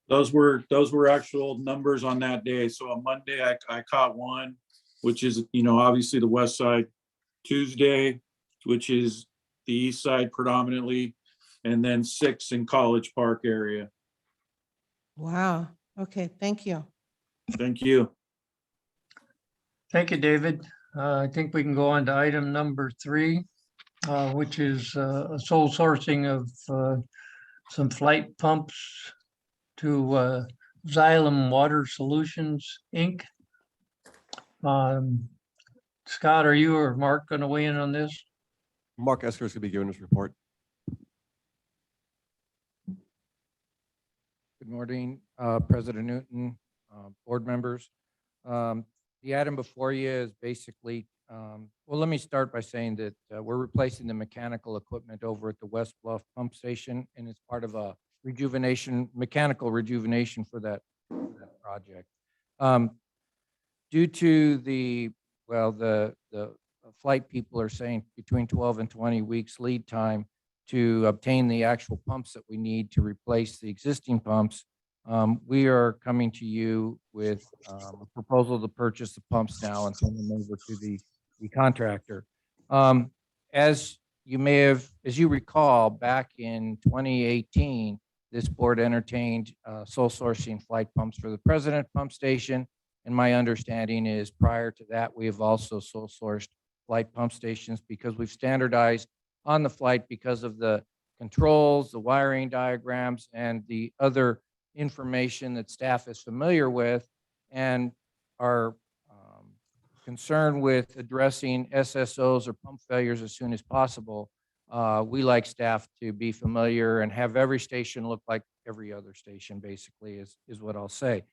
Those were actual numbers on that day. So on Monday, I caught 1, which is, obviously the west side. Tuesday, which is the east side predominantly, and then 6 in College Park area. Wow. Okay, thank you. Thank you. Thank you, David. I think we can go on to item number 3, which is a sole sourcing of some flight pumps to Xylem Water Solutions, Inc. Scott, are you or Mark going to weigh in on this? Mark Esker is going to be giving this report. Good morning, President Newton, board members. The item before you is basically, well, let me start by saying that we're replacing the mechanical equipment over at the West Bluff Pump Station, and it's part of a mechanical rejuvenation for that project. Due to the flight people are saying between 12 and 20 weeks lead time to obtain the actual pumps that we need to replace the existing pumps, we are coming to you with a proposal to purchase the pumps now and send them over to the contractor. As you recall, back in 2018, this board entertained sole sourcing flight pumps for the President Pump Station. And my understanding is prior to that, we have also sole sourced flight pump stations because we've standardized on the flight because of the controls, the wiring diagrams, and the other information that staff is familiar with, and are concerned with addressing SSOs or pump failures as soon as possible. We like staff to be familiar and have every station look like every other station, basically, is what I'll say.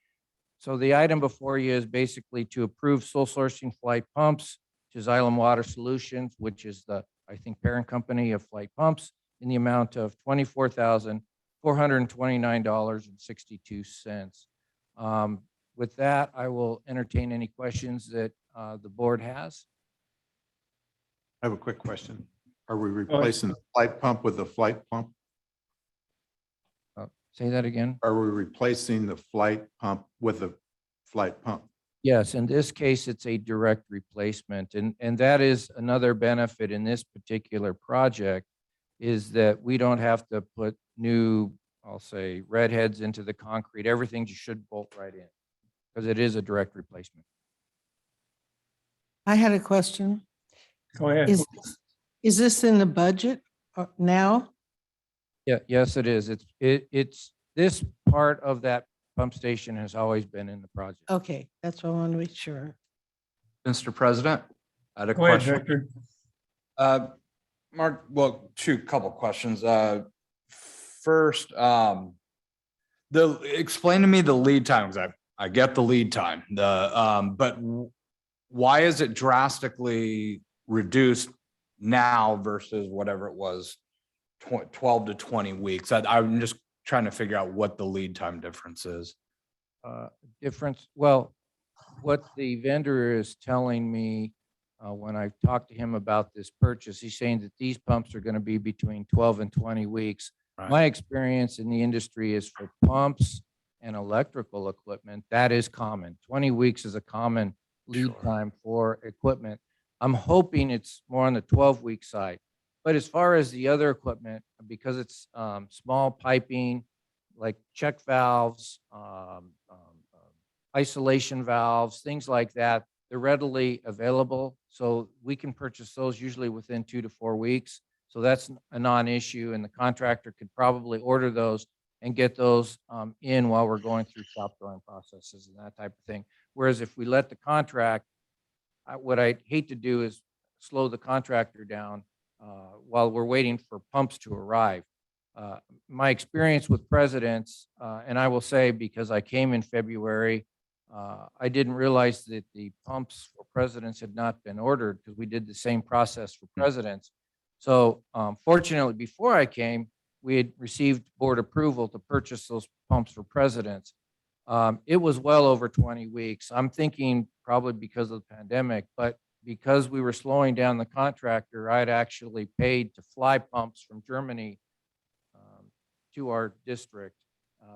So the item before you is basically to approve sole sourcing flight pumps to Xylem Water Solutions, which is the, I think, parent company of flight pumps, in the amount of $24,429.62. With that, I will entertain any questions that the board has. I have a quick question. Are we replacing the flight pump with the flight pump? Say that again. Are we replacing the flight pump with the flight pump? Yes, in this case, it's a direct replacement. And that is another benefit in this particular project, is that we don't have to put new, I'll say, red heads into the concrete. Everything just should bolt right in because it is a direct replacement. I had a question. Go ahead. Is this in the budget now? Yeah, yes, it is. It's this part of that pump station has always been in the project. Okay, that's what I want to make sure. Mr. President, I had a Go ahead, question. Director. Mark, well, couple questions. First, explain to me the lead time, because I get the lead time, but why is it drastically reduced now versus whatever it was 12 to 20 weeks? I'm just trying to figure out what the lead time difference is. Difference, well, what the vendor is telling me when I talked to him about this purchase, he's saying that these pumps are going to be between 12 and 20 weeks. Right. My experience in the industry is for pumps and electrical equipment, that is common. 20 weeks is a common lead time for equipment. I'm hoping it's more on the 12-week side. But as far as the other equipment, because it's small piping, like check valves, isolation valves, things like that, they're readily available. So we can purchase those usually within 2 to 4 weeks. So that's a non-issue, and the contractor could probably order those and get those in while we're going through shop drawing processes and that type of thing. Whereas if we let the contract, what I'd hate to do is slow the contractor down while we're waiting for pumps to arrive. My experience with presidents, and I will say because I came in February, I didn't realize that the pumps for presidents had not been ordered because we did the same process for presidents. So fortunately, before I came, we had received board approval to purchase those pumps for presidents. It was well over 20 weeks. I'm thinking probably because of the pandemic, but because we were slowing down the contractor, I'd actually paid to fly pumps from Germany to our district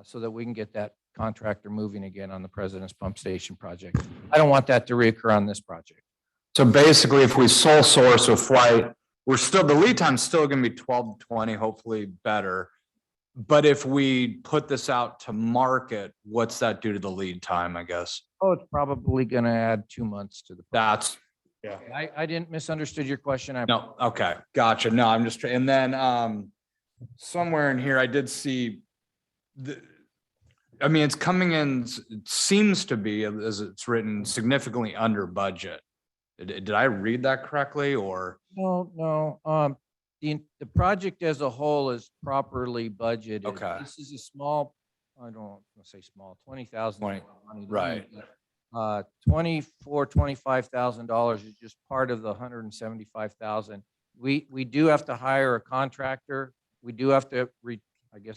so that we can get that contractor moving again on the President's Pump Station project. I don't want that to reoccur on this project. So basically, if we sole source or flight, the lead time's still going to be 12 to 20, hopefully better. But if we put this out to market, what's that do to the lead time, I guess? Oh, it's probably going to add 2 months to the. That's, yeah. I didn't misunderstood your question. No, okay, gotcha. No, I'm just, and then somewhere in here, I did see it's coming in, it seems to be, as it's written, significantly under budget. Did I read that correctly, or? No. The project as a whole is properly budgeted. Okay. This is a small, I don't want to say small, 20,000. Right. $25,000 is just part of the 175,000. We do have to hire a contractor. We do have to,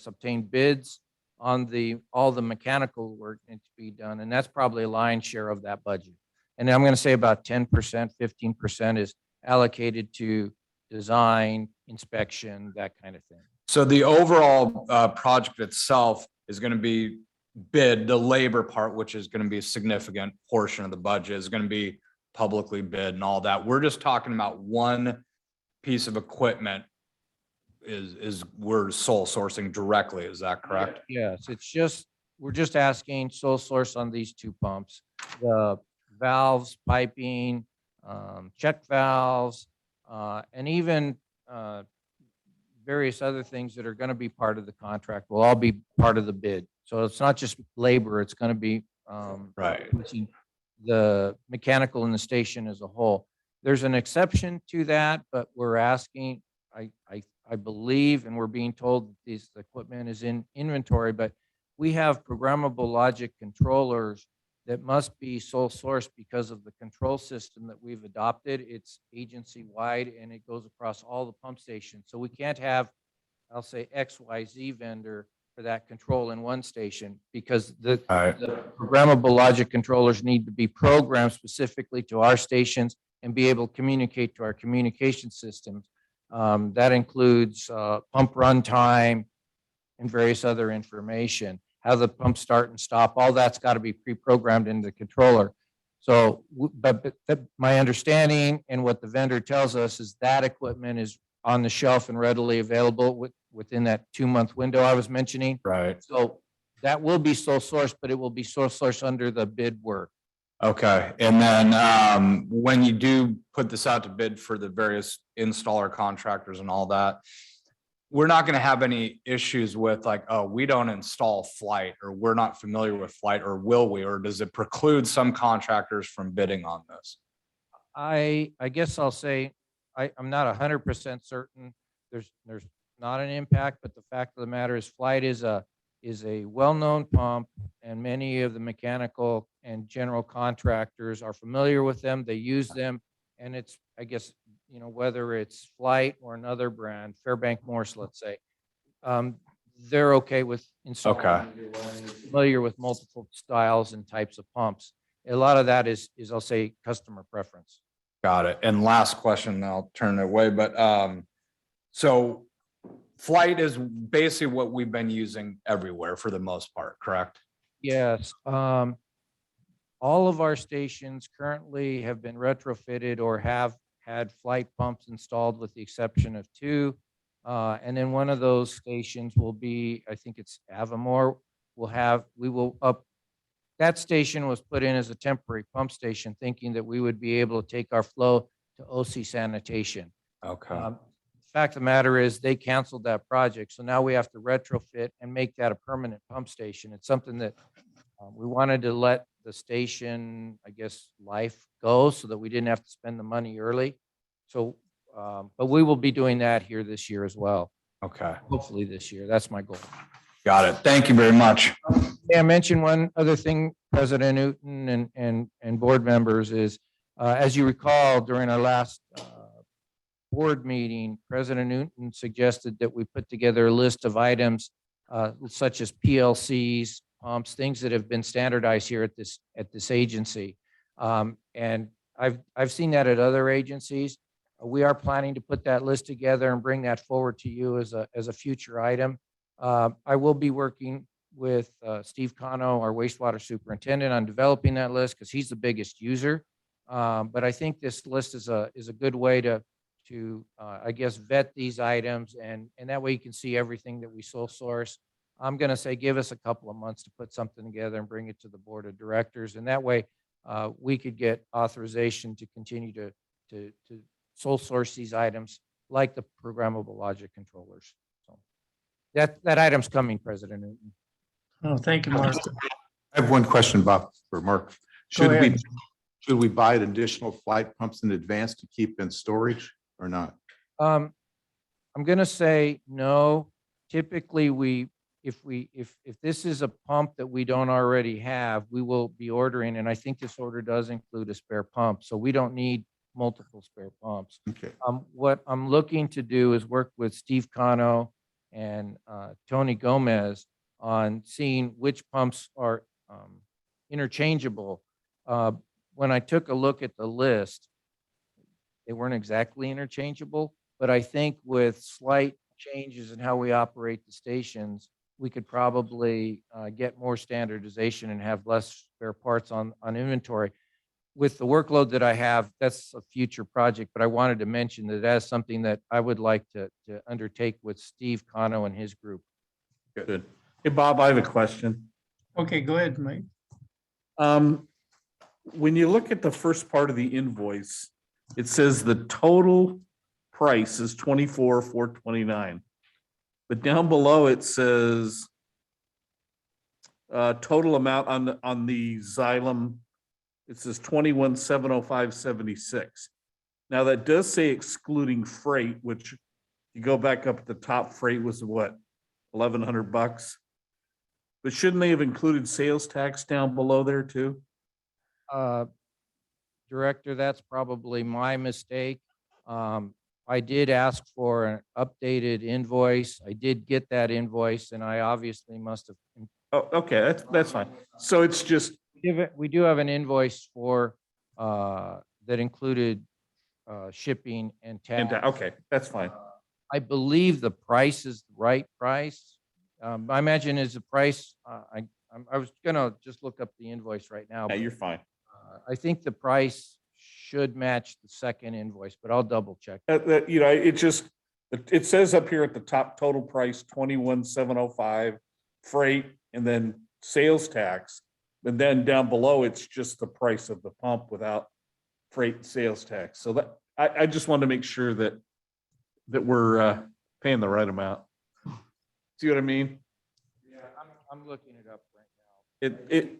obtain bids on all the mechanical work needs to be done, and that's probably a lion's share of that budget. And I'm going to say about 10%, 15% is allocated to design, inspection, that kind of thing. So the overall project itself is going to be bid, the labor part, which is going to be a significant portion of the budget, is going to be publicly bid and all that. We're just talking about one piece of equipment we're sole sourcing directly. Is that correct? Yes, we're just asking sole source on these two pumps, the valves, piping, check valves, and even various other things that are going to be part of the contract will all be part of the bid. So it's not just labor, it's going to be right. The mechanical in the station as a whole. There's an exception to that, but we're asking, I believe, and we're being told that this equipment is in inventory, but we have programmable logic controllers that must be sole source because of the control system that we've adopted. It's agency-wide and it goes across all the pump stations. So we can't have, I'll say, XYZ vendor for that control in one station because the programmable logic controllers need to be programmed specifically to our stations and be able to communicate to our communication systems. That includes pump run time and various other information, how the pumps start and stop. All that's got to be pre-programmed into the controller. So, but my understanding and what the vendor tells us is that equipment is on the shelf and readily available within that 2-month window I was mentioning. Right. So that will be sole source, but it will be sole source under the bid work. Okay, and then when you do put this out to bid for the various installer contractors and all that, we're not gonna have any issues with like, oh, we don't install Flight, or we're not familiar with Flight, or will we, or does it preclude some contractors from bidding on this? I guess I'll say, I'm not 100% certain. There's not an impact, but the fact of the matter is Flight is a well-known pump, and many of the mechanical and general contractors are familiar with them. They use them, and it's, I guess, whether it's Flight or another brand, Fairbank Morse, let's say, they're okay with installing. Okay. Familiar with multiple styles and types of pumps. A lot of that is I'll say customer preference. Got it. And last question, I'll turn it away, but so Flight is basically what we've been using everywhere for the most part, correct? Yes. All of our stations currently have been retrofitted or have had Flight pumps installed, with the exception of 2. And then one of those stations will be, I think it's Avamore, that station was put in as a temporary pump station, thinking that we would be able to take our flow to OC sanitation. Okay. Fact of the matter is they canceled that project. So now we have to retrofit and make that a permanent pump station. It's something that we wanted to let the station, I guess, life go so that we didn't have to spend the money early. So, but we will be doing that here this year as well. Okay. Hopefully this year. That's my goal. Got it. Thank you very much. Yeah, I mentioned one other thing, President Newton and board members, is as you recall, during our last board meeting, President Newton suggested that we put together a list of items such as PLCs, pumps, things that have been standardized here at this agency. And I've seen that at other agencies. We are planning to put that list together and bring that forward to you as a future item. I will be working with Steve Cano, our wastewater superintendent, on developing that list because he's the biggest user. But I think this list is a good way to I guess, vet these items, and that way you can see everything that we sole source. I'm going to say, give us a couple of months to put something together and bring it to the board of directors. And that way we could get authorization to continue to sole source these items like the programmable logic controllers. So that item's coming, President Newton. Oh, thank you, Mark. I have one question, Bob, for Mark. Go ahead. Should we buy additional Flight pumps in advance to keep in storage or not? I'm going to say no. Typically, if this is a pump that we don't already have, we will be ordering, and I think this order does include a spare pump, so we don't need multiple spare pumps. Okay. What I'm looking to do is work with Steve Cano and Tony Gomez on seeing which pumps are interchangeable. When I took a look at the list, they weren't exactly interchangeable, but I think with slight changes in how we operate the stations, we could probably get more standardization and have less spare parts on inventory. With the workload that I have, that's a future project, but I wanted to mention that that's something that I would like to undertake with Steve Cano and his group. Good. Hey, Bob, I have a question. Okay, go ahead, Mike. When you look at the first part of the invoice, it says the total price is $24,429. But down below it says total amount on the Xylem, it says $21,705.76. Now that does say excluding freight, which you go back up at the top, freight was what, $1,100? But shouldn't they have included sales tax down below there too? Director, that's probably my mistake. I did ask for an updated invoice. I did get that invoice, and I obviously must have. Oh, okay, that's fine. So it's just, We do have an invoice for that included shipping and tax. okay, that's fine. I believe the price is the right price. I imagine is the price. I was gonna just look up the invoice right now. Yeah, but, you're fine. I think the price should match the second invoice, but I'll double check. You know, it says up here at the top, total price $21,705, freight, and then sales tax. And then down below, it's just the price of the pump without freight and sales tax. So that I just wanted to make sure that we're paying the right amount. See what I mean? Yeah, I'm looking it up right now. It,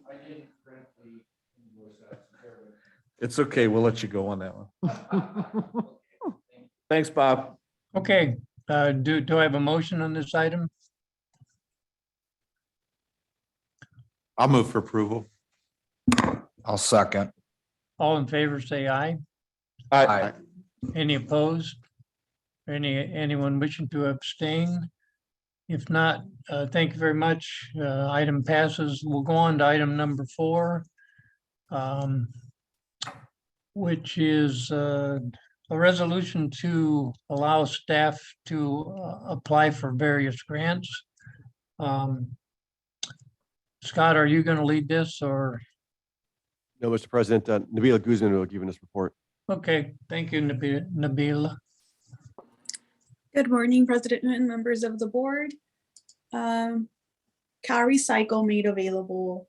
it's okay. We'll let you go on that one. Thanks, Bob. Okay, do I have a motion on this item? I'll move for approval. I'll second. All in favor, say aye. Aye. Any opposed? Anyone wishing to abstain? If not, thank you very much. Item passes. We'll go on to item number 4, which is a resolution to allow staff to apply for various grants. Scott, are you going to lead this or? No, Mr. President, Nabila Guzman will give this report. Okay, thank you, Nabila. Good morning, President and members of the board. CalRecycle made available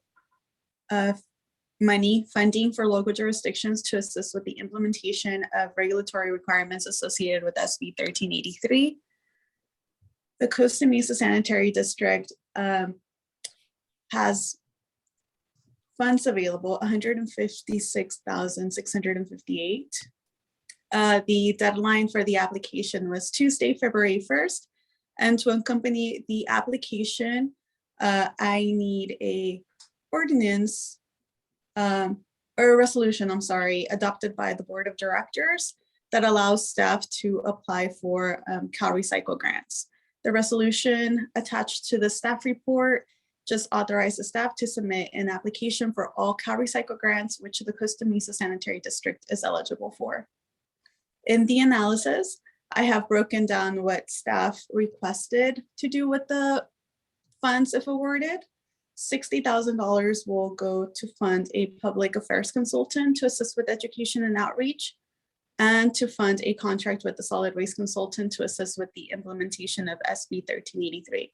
funding for local jurisdictions to assist with the implementation of regulatory requirements associated with SB 1383. The Costa Mesa Sanitary District has funds available, $156,658. The deadline for the application was Tuesday, February 1st. And to accompany the application, I need a ordinance or a resolution, I'm sorry, adopted by the board of directors that allows staff to apply for CalRecycle grants. The resolution attached to the staff report just authorizes staff to submit an application for all CalRecycle grants, which the Costa Mesa Sanitary District is eligible for. In the analysis, I have broken down what staff requested to do with the funds if awarded. $60,000 will go to fund a public affairs consultant to assist with education and outreach, and to fund a contract with the solid waste consultant to assist with the implementation of SB 1383.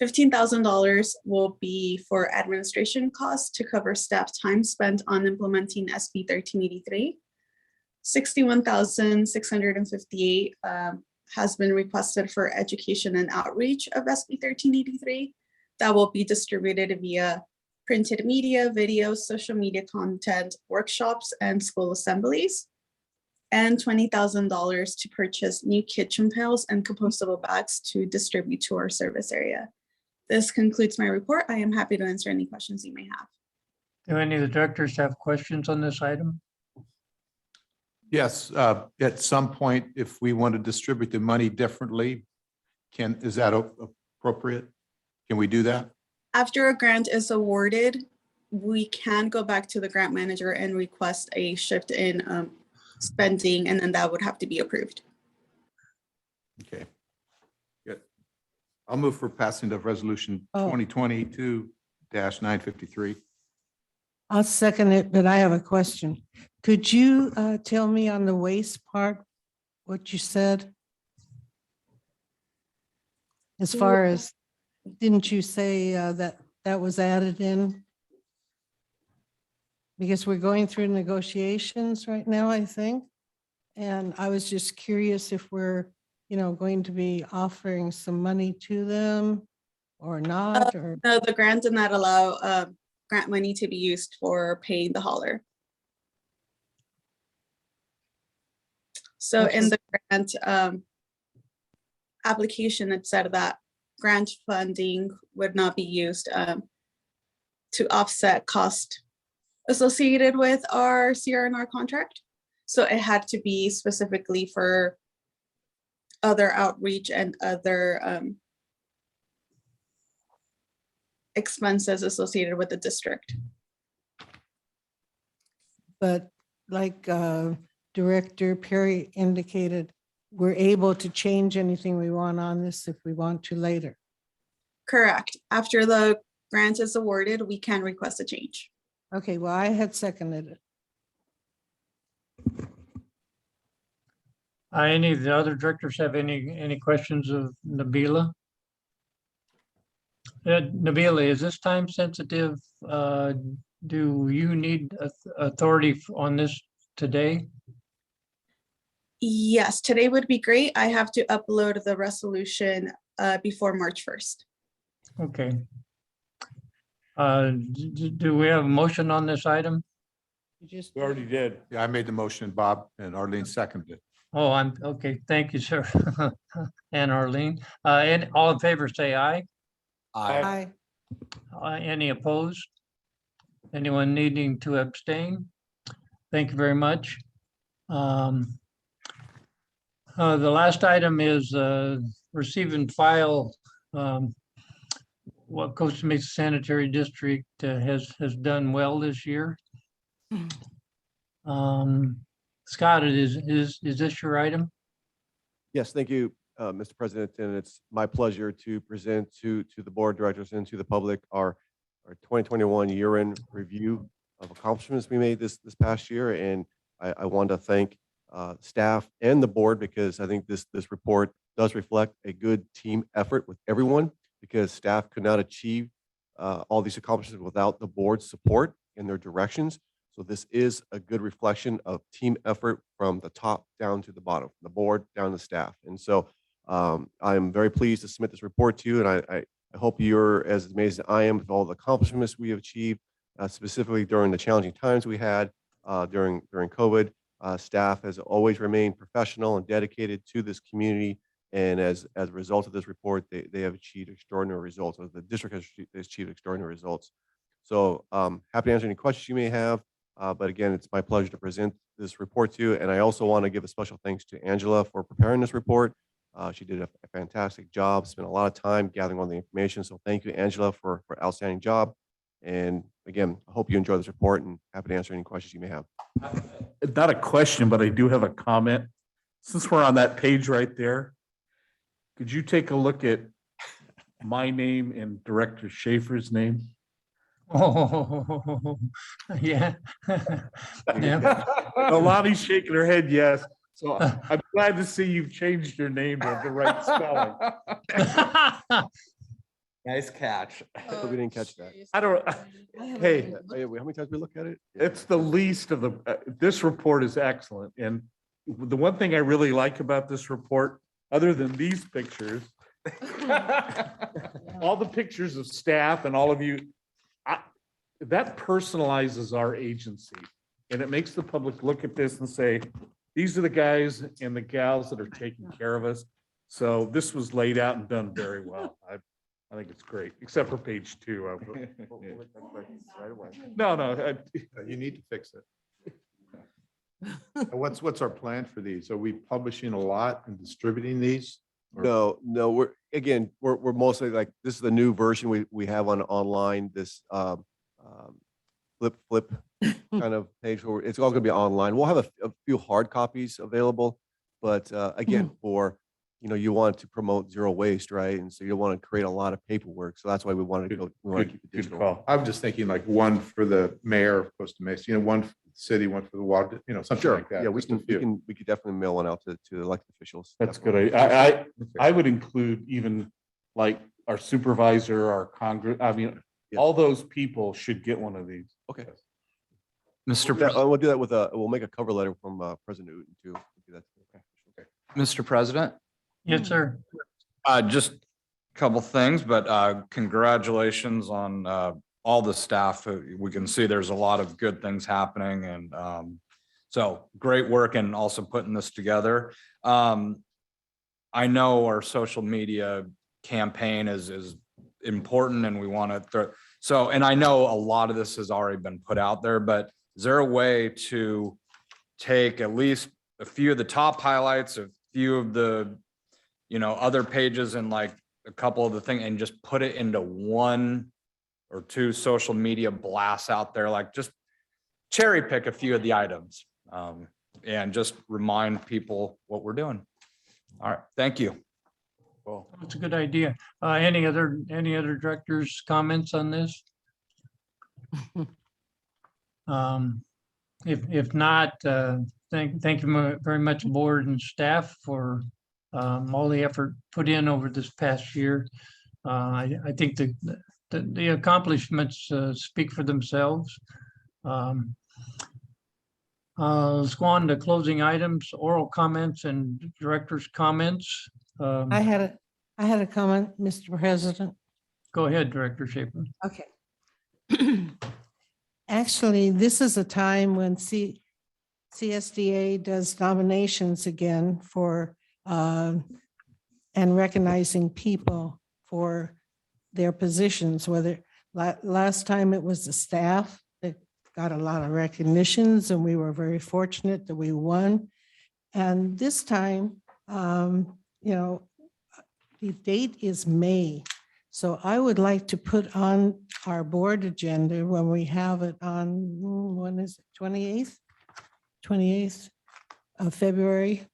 $15,000 will be for administration costs to cover staff time spent on implementing SB 1383. $61,658 has been requested for education and outreach of SB 1383 that will be distributed via printed media, videos, social media content, workshops, and school assemblies. And $20,000 to purchase new kitchen pails and compostable bags to distribute to our service area. This concludes my report. I am happy to answer any questions you may have. Do any of the directors have questions on this item? Yes, at some point, if we want to distribute the money differently, is that appropriate? Can we do that? After a grant is awarded, we can go back to the grant manager and request a shift in spending, and then that would have to be approved. Okay. Good. I'll move for passing of resolution 2022-953. I'll second it, but I have a question. Could you tell me on the waste part what you said? As far as, didn't you say that was added in? Because we're going through negotiations right now, I think. And I was just curious if we're, going to be offering some money to them or not, or. No, the grant did not allow grant money to be used for paying the hauler. So in the grant application, it said that grant funding would not be used to offset cost associated with our CRNR contract. So it had to be specifically for other outreach and other expenses associated with the district. But like Director Perry indicated, we're able to change anything we want on this if we want to later. Correct. After the grant is awarded, we can request a change. Okay, well, I had seconded it. Any of the other directors have any questions of Nabila? Nabila, is this time sensitive? Do you need authority on this today? Yes, today would be great. I have to upload the resolution before March 1st. Okay. Do we have a motion on this item? You just We already did. Yeah, I made the motion, Bob, and Arlene seconded it. Oh, I'm, okay, thank you, sir. And Arlene, and all in favor, say aye. Aye. Any opposed? Anyone needing to abstain? Thank you very much. The last item is receive and file what Costa Mesa Sanitary District has done well this year. Scott, is this your item? Yes, thank you, Mr. President, and it's my pleasure to present to the board of directors and to the public our 2021 year-end review of accomplishments we made this past year. And I want to thank staff and the board, because I think this report does reflect a good team effort with everyone, because staff could not achieve all these accomplishments without the board's support and their directions. So this is a good reflection of team effort from the top down to the bottom, from the board down to staff. And so I'm very pleased to submit this report to you, and I hope you're as amazed as I am with all the accomplishments we have achieved, specifically during the challenging times we had during COVID. Staff has always remained professional and dedicated to this community. And as a result of this report, they have achieved extraordinary results, or the district has achieved extraordinary results. So happy to answer any questions you may have. But again, it's my pleasure to present this report to you. And I also want to give a special thanks to Angela for preparing this report. She did a fantastic job, spent a lot of time gathering all the information. So thank you, Angela, for outstanding job. And again, I hope you enjoy this report, and happy to answer any questions you may have. Not a question, but I do have a comment. Since we're on that page right there, could you take a look at my name and Director Schaefer's name? Oh, yeah. Yeah. Alani's shaking her head yes. So I'm glad to see you've changed your name to the right spelling. Nice catch. So we didn't catch that. I don't, hey, How many times we look at it? it's the least of the, this report is excellent. And the one thing I really like about this report, other than these pictures, all the pictures of staff and all of you, that personalizes our agency. And it makes the public look at this and say, these are the guys and the gals that are taking care of us. So this was laid out and done very well. I think it's great, except for page 2. No. You need to fix it. What's our plan for these? Are we publishing a lot and distributing these? No, we're mostly like, this is the new version we have online, this flip kind of page where it's all going to be online. We'll have a few hard copies available, but again, for you want to promote zero waste, right? And so you don't want to create a lot of paperwork. So that's why we want to keep it digital. Call. I'm just thinking like one for the mayor of Costa Mesa, one for the city, one for the water, something like that. Yeah, we could definitely mail one out to the elected officials. That's Definitely. good. I would include even like our supervisor, our Congress, all those people should get one of these. Okay. Mr. We'll do that with we'll make a cover letter from President Newton too. We'll do that. Okay. Mr. President, Yes, sir. just a couple things, but congratulations on all the staff. We can see there's a lot of good things happening, and so great work and also putting this together. I know our social media campaign is important, and we want to and I know a lot of this has already been put out there, but is there a way to take at least a few of the top highlights, a few of the other pages, and like a couple of the things, and just put it into 1 or 2 social media blasts out there, like just cherry pick a few of the items, and just remind people what we're doing. All right, thank you. Well, that's a good idea. Any other directors' comments on this? If not, thank you very much, board and staff, for all the effort put in over this past year. I think the accomplishments speak for themselves. Let's go on to closing items, oral comments and director's comments. I had a comment, Mr. President. Go ahead, Director Schaefer. Okay. Actually, this is a time when CSDA does nominations again for and recognizing people for their positions, whether last time it was the staff that got a lot of recognitions, and we were very fortunate that we won. And this time, the date is May. So I would like to put on our board agenda when we have it on, when is it, 28th of February.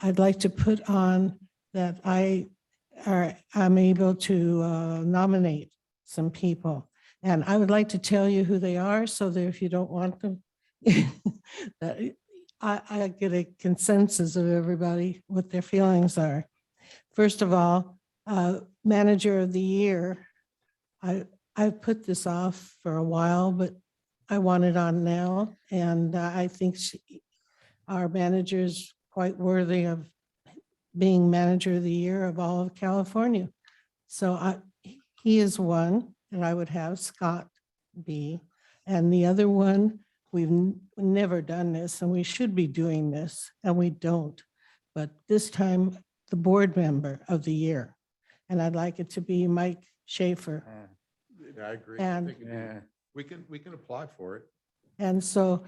I'd like to put on that I'm able to nominate some people. And I would like to tell you who they are so that if you don't want them, that I get a consensus of everybody, what their feelings are. First of all, Manager of the Year. I've put this off for a while, but I want it on now. And I think our manager is quite worthy of being Manager of the Year of all of California. So he is one, and I would have Scott be. And the other one, we've never done this, and we should be doing this, and we don't. But this time, the board member of the year. And I'd like it to be Mike Schaefer. Yeah, I agree. And- We can apply for it. And so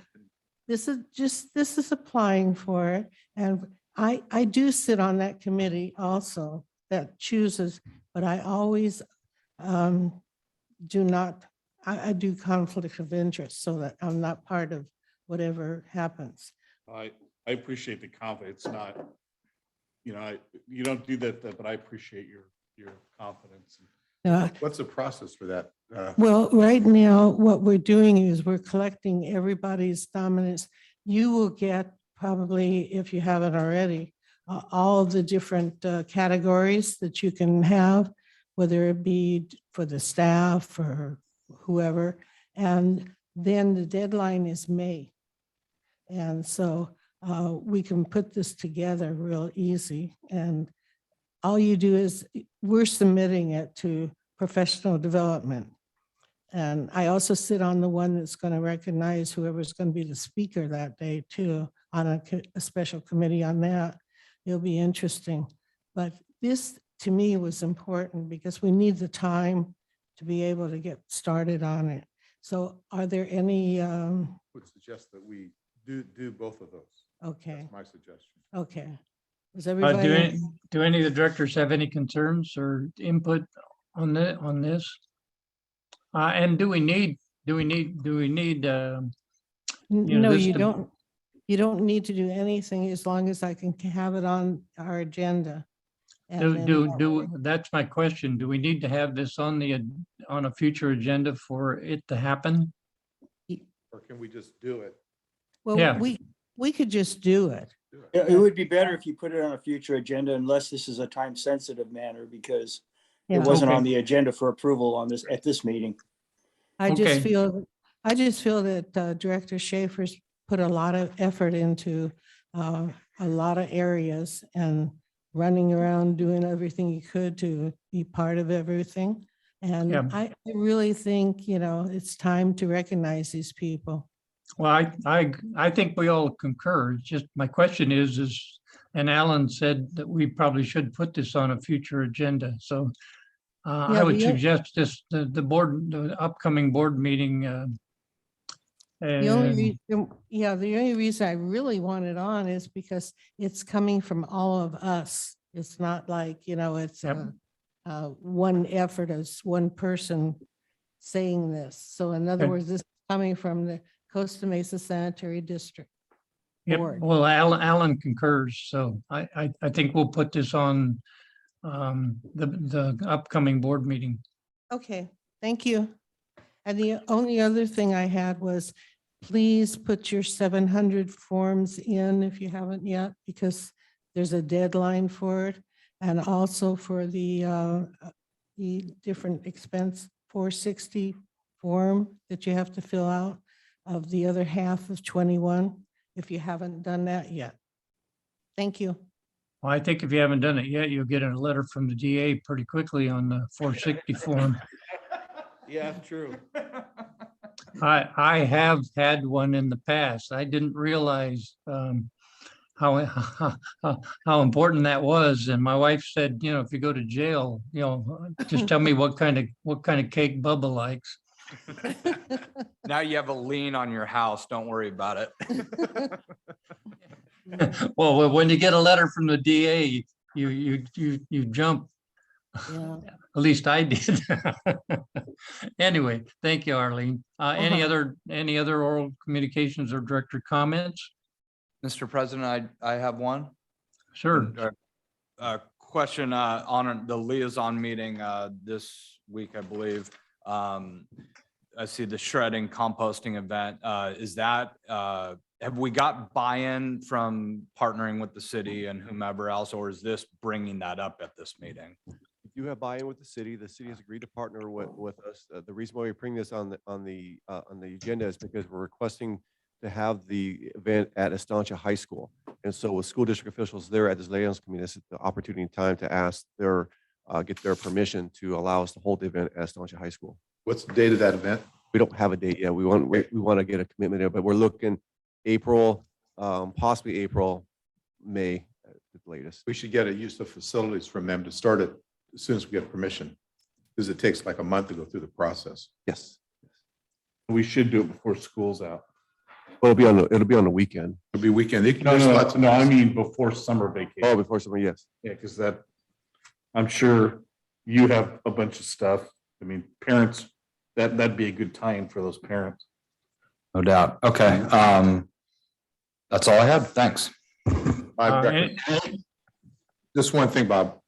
this is applying for it. And I do sit on that committee also that chooses, but I always do not, I do conflict of interest so that I'm not part of whatever happens. I appreciate the confidence. It's not, you don't do that, but I appreciate your confidence. What's the process for that? Well, right now, what we're doing is we're collecting everybody's nominations. You will get probably, if you haven't already, all the different categories that you can have, whether it be for the staff or whoever. And then the deadline is May. And so we can put this together real easy. And all you do is we're submitting it to professional development. And I also sit on the one that's going to recognize whoever's going to be the speaker that day too, on a special committee on that. It'll be interesting. But this to me was important because we need the time to be able to get started on it. So are there any? Would suggest that we do both of those. Okay. That's my suggestion. Okay. Is everybody? Do any of the directors have any concerns or input on this? And do we need? No, this you to- don't. You don't need to do anything as long as I can have it on our agenda. And then That's my question. Do we need to have this on a future agenda for it to happen? Or can we just do it? Well, Yeah. we could just do it. It would be better if you put it on a future agenda unless this is a time sensitive matter because Yeah. it wasn't Okay. on the agenda for approval at this meeting. I Okay. just feel that Director Schaefer's put a lot of effort into a lot of areas and running around doing everything he could to be part of everything. And Yeah. I really think, it's time to recognize these people. Well, I think we all concur. It's just my question is, and Alan said that we probably should put this on a future agenda. So I Yeah, would the- suggest the upcoming board meeting. The only reason I really want it on is because it's coming from all of us. It's not like, it's Yep. one effort as one person saying this. So in other Okay. words, this is coming from the Costa Mesa Sanitary District. Yep, Board. well, Alan concurs, so I think we'll put this on the upcoming board meeting. Okay, thank you. And the only other thing I had was, please put your 700 forms in if you haven't yet, because there's a deadline for it. And also for the different expense 460 form that you have to fill out of the other half of 21. if you haven't done that yet. Thank you. Well, I think if you haven't done it yet, you'll get a letter from the DA pretty quickly on the 460 form. Yeah, true. I have had one in the past. I didn't realize how important that was. And my wife said, you know, if you go to jail, you know, just tell me what kind of cake Bubba likes. Now you have a lien on your house. Don't worry about it. Well, when you get a letter from the DA, you jump. Yeah. At least I did. Anyway, thank you, Arlene. Any other oral communications or director comments? Mr. President, I have one. Sure. Question on the liaison meeting this week, I believe. I see the shredding composting event. Is that, have we got buy-in from partnering with the city and whomever else, or is this bringing that up at this meeting? You have buy-in with the city. The city has agreed to partner with us. The reason why we bring this on the agenda is because we're requesting to have the event at Estancia High School. And so with school district officials there at this liaison committee, this is the opportunity and time to ask get their permission to allow us to hold the event at Estancia High School. What's the date of that event? We don't have a date yet. We want to get a commitment there, but we're looking April, possibly April, May at the latest. We should get a use of facilities from them to start it as soon as we get permission, because it takes like a month to go through the process. Yes. We should do it before school's out. Well, it'll be on the weekend. It'll be weekend. No, I mean before summer vacation. Oh, before summer, yes. Yeah, because that, I'm sure you have a bunch of stuff. I mean, parents, that'd be a good time for those parents. No doubt. Okay. That's all I had. Thanks. Just one thing, Bob.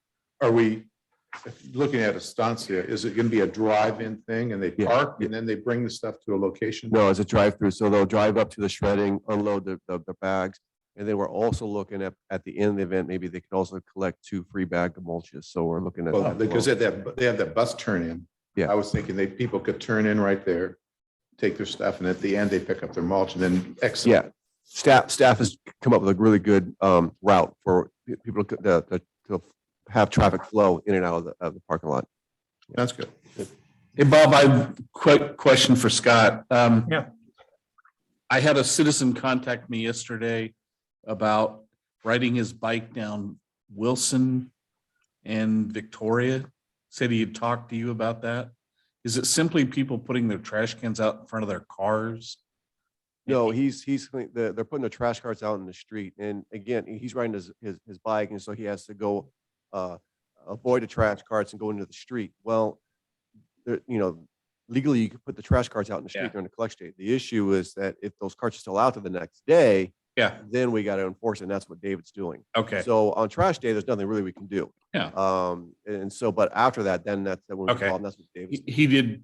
Are we looking at Estancia? Is it going to be a drive-in thing and they park and then they bring the stuff to a location? No, it's a drive-through. So they'll drive up to the shredding, unload the bags. And then we're also looking at the end of the event, maybe they can also collect 2 free bag of mulches. So we're looking at. Well, because they have that bus turn in. Yeah. I was thinking people could turn in right there, take their stuff, and at the end they pick up their mulch and then exit. Yeah. Staff has come up with a really good route for people to have traffic flow in and out of the parking lot. That's good. Hey, Bob, I have a quick question for Scott. Yeah. I had a citizen contact me yesterday about riding his bike down Wilson and Victoria. Said he had talked to you about that. Is it simply people putting their trash cans out in front of their cars? No, they're putting the trash carts out in the street. And again, he's riding his bike. And so he has to go avoid the trash carts and go into the street. Well, legally you could put the trash carts out in the street during the collection day. The issue is that if those carts are still out to the next day, then we got to enforce it. And that's what David's doing. Okay. So on trash day, there's nothing really we can do. Yeah. And so, but after that, then that's when we call, and that's what David's doing. He did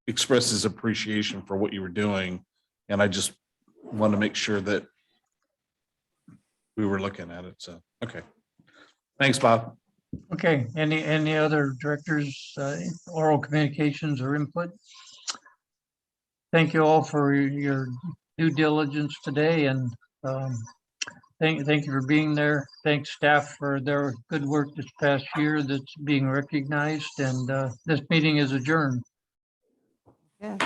express his appreciation for what you were doing. And I just want to make sure that we were looking at it. So, okay. Thanks, Bob. Okay, any other directors, oral communications or input? Thank you all for your due diligence today, and thank you for being there. Thanks staff for their good work this past year that's being recognized, and this meeting is adjourned. Yeah.